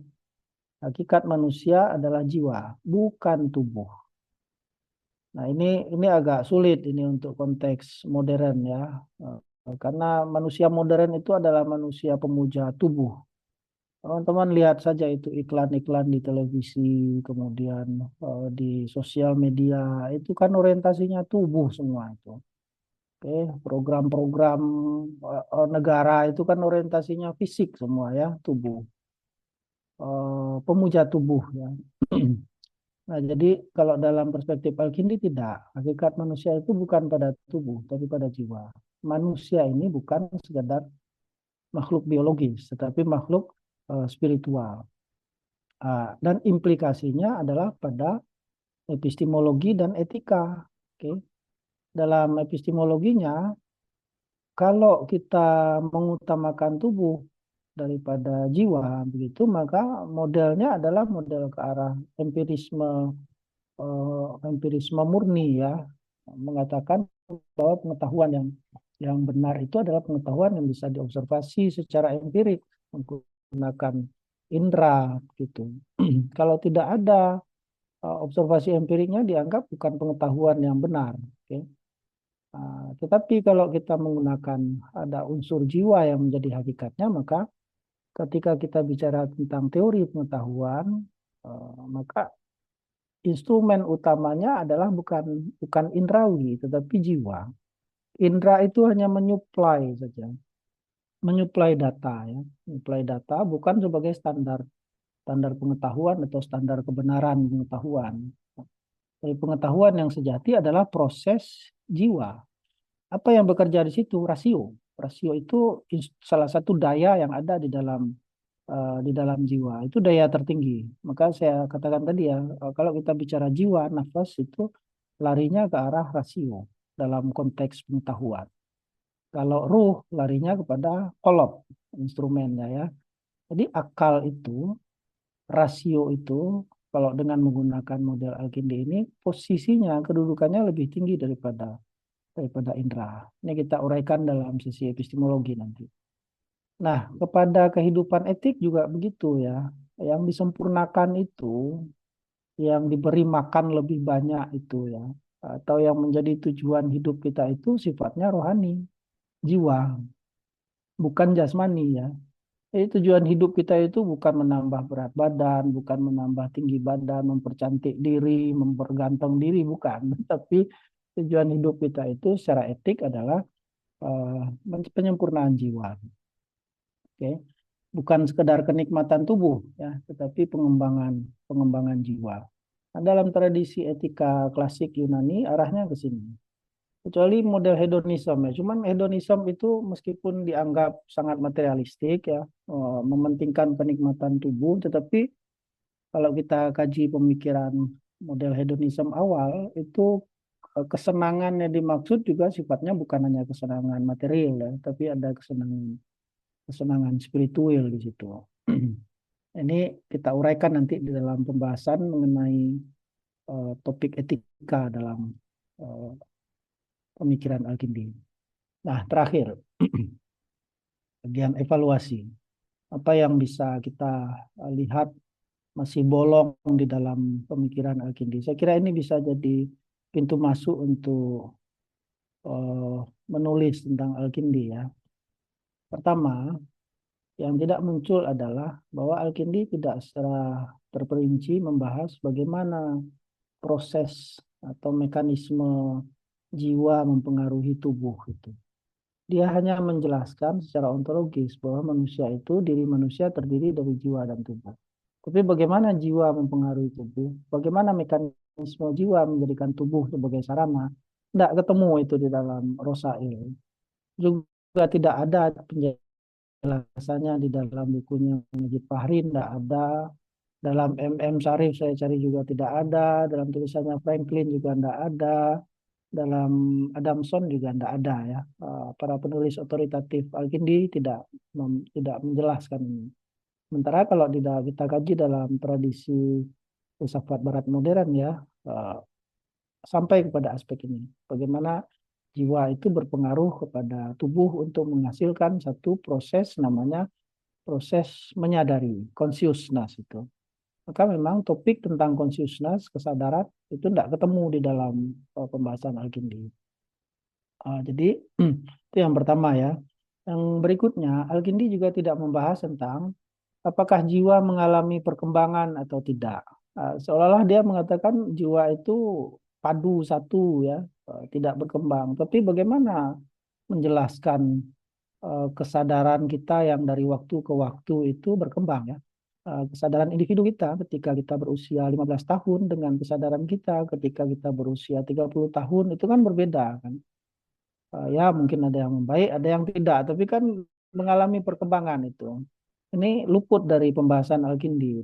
Hakikat manusia adalah jiwa, bukan tubuh. Nah, ini agak sulit ini untuk konteks modern ya. Karena manusia modern itu adalah manusia pemuja tubuh. Teman-teman lihat saja itu iklan-iklan di televisi, kemudian di sosial media, itu kan orientasinya tubuh semua itu. Oke, program-program negara itu kan orientasinya fisik semua ya, tubuh. Pemuja tubuh ya. Nah, jadi kalau dalam perspektif Al-Kindi tidak, hakikat manusia itu bukan pada tubuh, tapi pada jiwa. Manusia ini bukan sekedar makhluk biologis, tetapi makhluk spiritual. Dan implikasinya adalah pada epistemologi dan etika. Oke. Dalam epistemologinya, kalau kita mengutamakan tubuh daripada jiwa, begitu, maka modelnya adalah model ke arah empirisme murni ya, mengatakan bahwa pengetahuan yang benar itu adalah pengetahuan yang bisa diobservasi secara empirik menggunakan indera gitu. Kalau tidak ada observasi empiriknya dianggap bukan pengetahuan yang benar. Okay? Tetapi kalau kita menggunakan ada unsur jiwa yang menjadi hakikatnya, maka ketika kita bicara tentang teori pengetahuan, maka instrumen utamanya adalah bukan indrawi, tetapi jiwa. Indra itu hanya menyuplai saja, menyuplai data ya, menyuplai data bukan sebagai standar standar pengetahuan atau standar kebenaran pengetahuan. Dari pengetahuan yang sejati adalah proses jiwa. Apa yang bekerja di situ? Rasio. Rasio itu salah satu daya yang ada di dalam jiwa. Itu daya tertinggi. Maka saya katakan tadi ya, kalau kita bicara jiwa, nafas itu larinya ke arah rasio dalam konteks pengetahuan. Kalau ruh larinya kepada kolop, instrumennya ya. Jadi akal itu, rasio itu kalau dengan menggunakan model Al-Kindi ini posisinya kedudukannya lebih tinggi daripada indera. Ini kita uraikan dalam sisi epistemologi nanti. Nah, kepada kehidupan etik juga begitu ya. Yang disempurnakan itu, yang diberi makan lebih banyak itu ya, atau yang menjadi tujuan hidup kita itu sifatnya rohani, jiwa, bukan jasmani ya. Jadi tujuan hidup kita itu bukan menambah berat badan, bukan menambah tinggi badan, mempercantik diri, memperganteng diri, bukan. Tapi tujuan hidup kita itu secara etik adalah penyempurnaan jiwa. Oke, bukan sekedar kenikmatan tubuh ya, tetapi pengembangan pengembangan jiwa. Nah, dalam tradisi etika klasik Yunani arahnya ke sini. Kecuali model hedonisme ya. Cuman hedonisme itu meskipun dianggap sangat materialistik ya, mementingkan penikmatan tubuh, tetapi kalau kita kaji pemikiran model hedonisme awal itu kesenangan yang dimaksud juga sifatnya bukan hanya kesenangan material ya, tapi ada kesenangan kesenangan spiritual di situ. Ini kita uraikan nanti di dalam pembahasan mengenai topik etika dalam uh, pemikiran Al-Kindi. Nah, terakhir, bagian evaluasi. Apa yang bisa kita lihat masih bolong di dalam pemikiran Al-Kindi. Saya kira ini bisa jadi pintu masuk untuk menulis tentang Al-Kindi ya. Pertama, yang tidak muncul adalah bahwa Al-Kindi tidak secara terperinci membahas bagaimana proses atau mekanisme jiwa mempengaruhi tubuh itu. Dia hanya menjelaskan secara ontologis bahwa manusia itu, diri manusia terdiri dari jiwa dan tubuh. Tapi bagaimana jiwa mempengaruhi tubuh? Bagaimana mekanisme jiwa menjadikan tubuh sebagai sarana? Tidak ketemu itu di dalam Rosail. Juga tidak ada penjelasannya di dalam bukunya Najib Fahri, tidak ada. Dalam MM Syarif saya cari juga tidak ada. Dalam tulisannya Franklin juga tidak ada. Dalam Adamson juga tidak ada ya. Para penulis otoritatif Al-Kindi tidak menjelaskan ini. Sementara kalau kita kaji dalam tradisi filsafat Barat modern ya, sampai kepada aspek ini. Bagaimana jiwa itu berpengaruh kepada tubuh untuk menghasilkan satu proses namanya proses menyadari, consciousness itu. Maka memang topik tentang consciousness, kesadaran itu tidak ketemu di dalam pembahasan Al-Kindi. Jadi itu yang pertama ya. Yang berikutnya, Al-Kindi juga tidak membahas tentang apakah jiwa mengalami perkembangan atau tidak. Seolah-olah dia mengatakan jiwa itu padu satu ya, tidak berkembang. Tapi bagaimana menjelaskan kesadaran kita yang dari waktu ke waktu itu berkembang ya. Kesadaran individu kita ketika kita berusia 15 tahun dengan kesadaran kita ketika kita berusia 30 tahun itu kan berbeda kan. Ya mungkin ada yang baik, ada yang tidak, tapi kan mengalami perkembangan itu. Ini luput dari pembahasan Al-Kindi.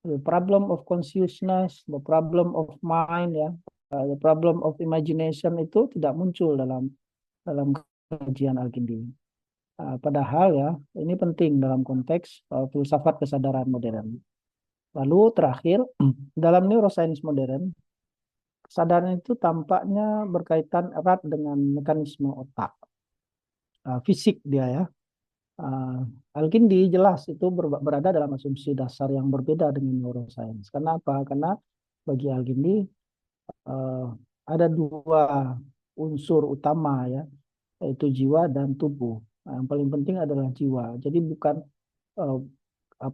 The problem of consciousness, the problem of mind ya, the problem of imagination itu tidak muncul dalam kajian Al-Kindi. Padahal ya ini penting dalam konteks filsafat kesadaran modern. Lalu terakhir dalam neuroscience modern kesadaran itu tampaknya berkaitan erat dengan mekanisme otak, fisik dia ya. Al-Kindi jelas itu berada dalam asumsi dasar yang berbeda dengan neuroscience. Kenapa? Karena bagi Al-Kindi ada dua unsur utama ya, yaitu jiwa dan tubuh. Nah, yang paling penting adalah jiwa. Jadi bukan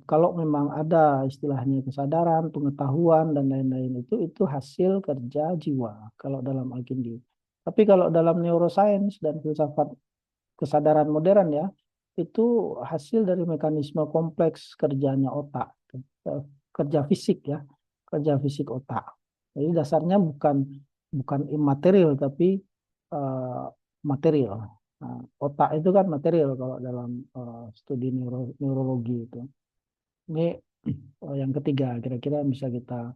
kalau memang ada istilahnya kesadaran, pengetahuan dan lain-lain itu hasil kerja jiwa kalau dalam Al-Kindi. Tapi kalau dalam neuroscience dan filsafat kesadaran modern ya, itu hasil dari mekanisme kompleks kerjanya otak, kerja fisik ya, kerja fisik otak. Jadi dasarnya bukan imaterial tapi uh, material. Nah, otak itu kan material kalau dalam studi neurologi itu. Ini yang ketiga, kira-kira bisa kita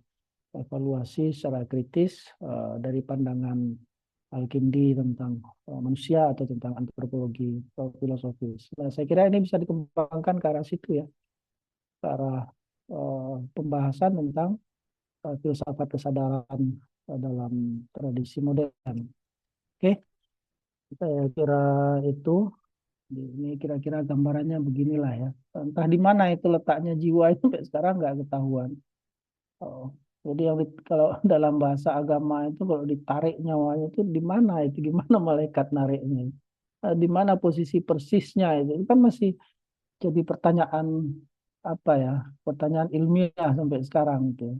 evaluasi secara kritis dari pandangan Al-Kindi tentang manusia atau tentang antropologi atau filosofis. Nah, saya kira ini bisa dikembangkan ke arah situ ya, ke arah pembahasan tentang filsafat kesadaran dalam tradisi modern. Oke, saya kira itu. Ini kira-kira gambarannya beginilah ya. Entah di mana itu letaknya jiwa itu sampai sekarang nggak ketahuan. Oh, jadi kalau dalam bahasa agama itu kalau ditarik nyawanya itu di mana itu gimana malaikat nariknya? Di mana posisi persisnya itu kan masih jadi pertanyaan apa ya? Pertanyaan ilmiah sampai sekarang itu.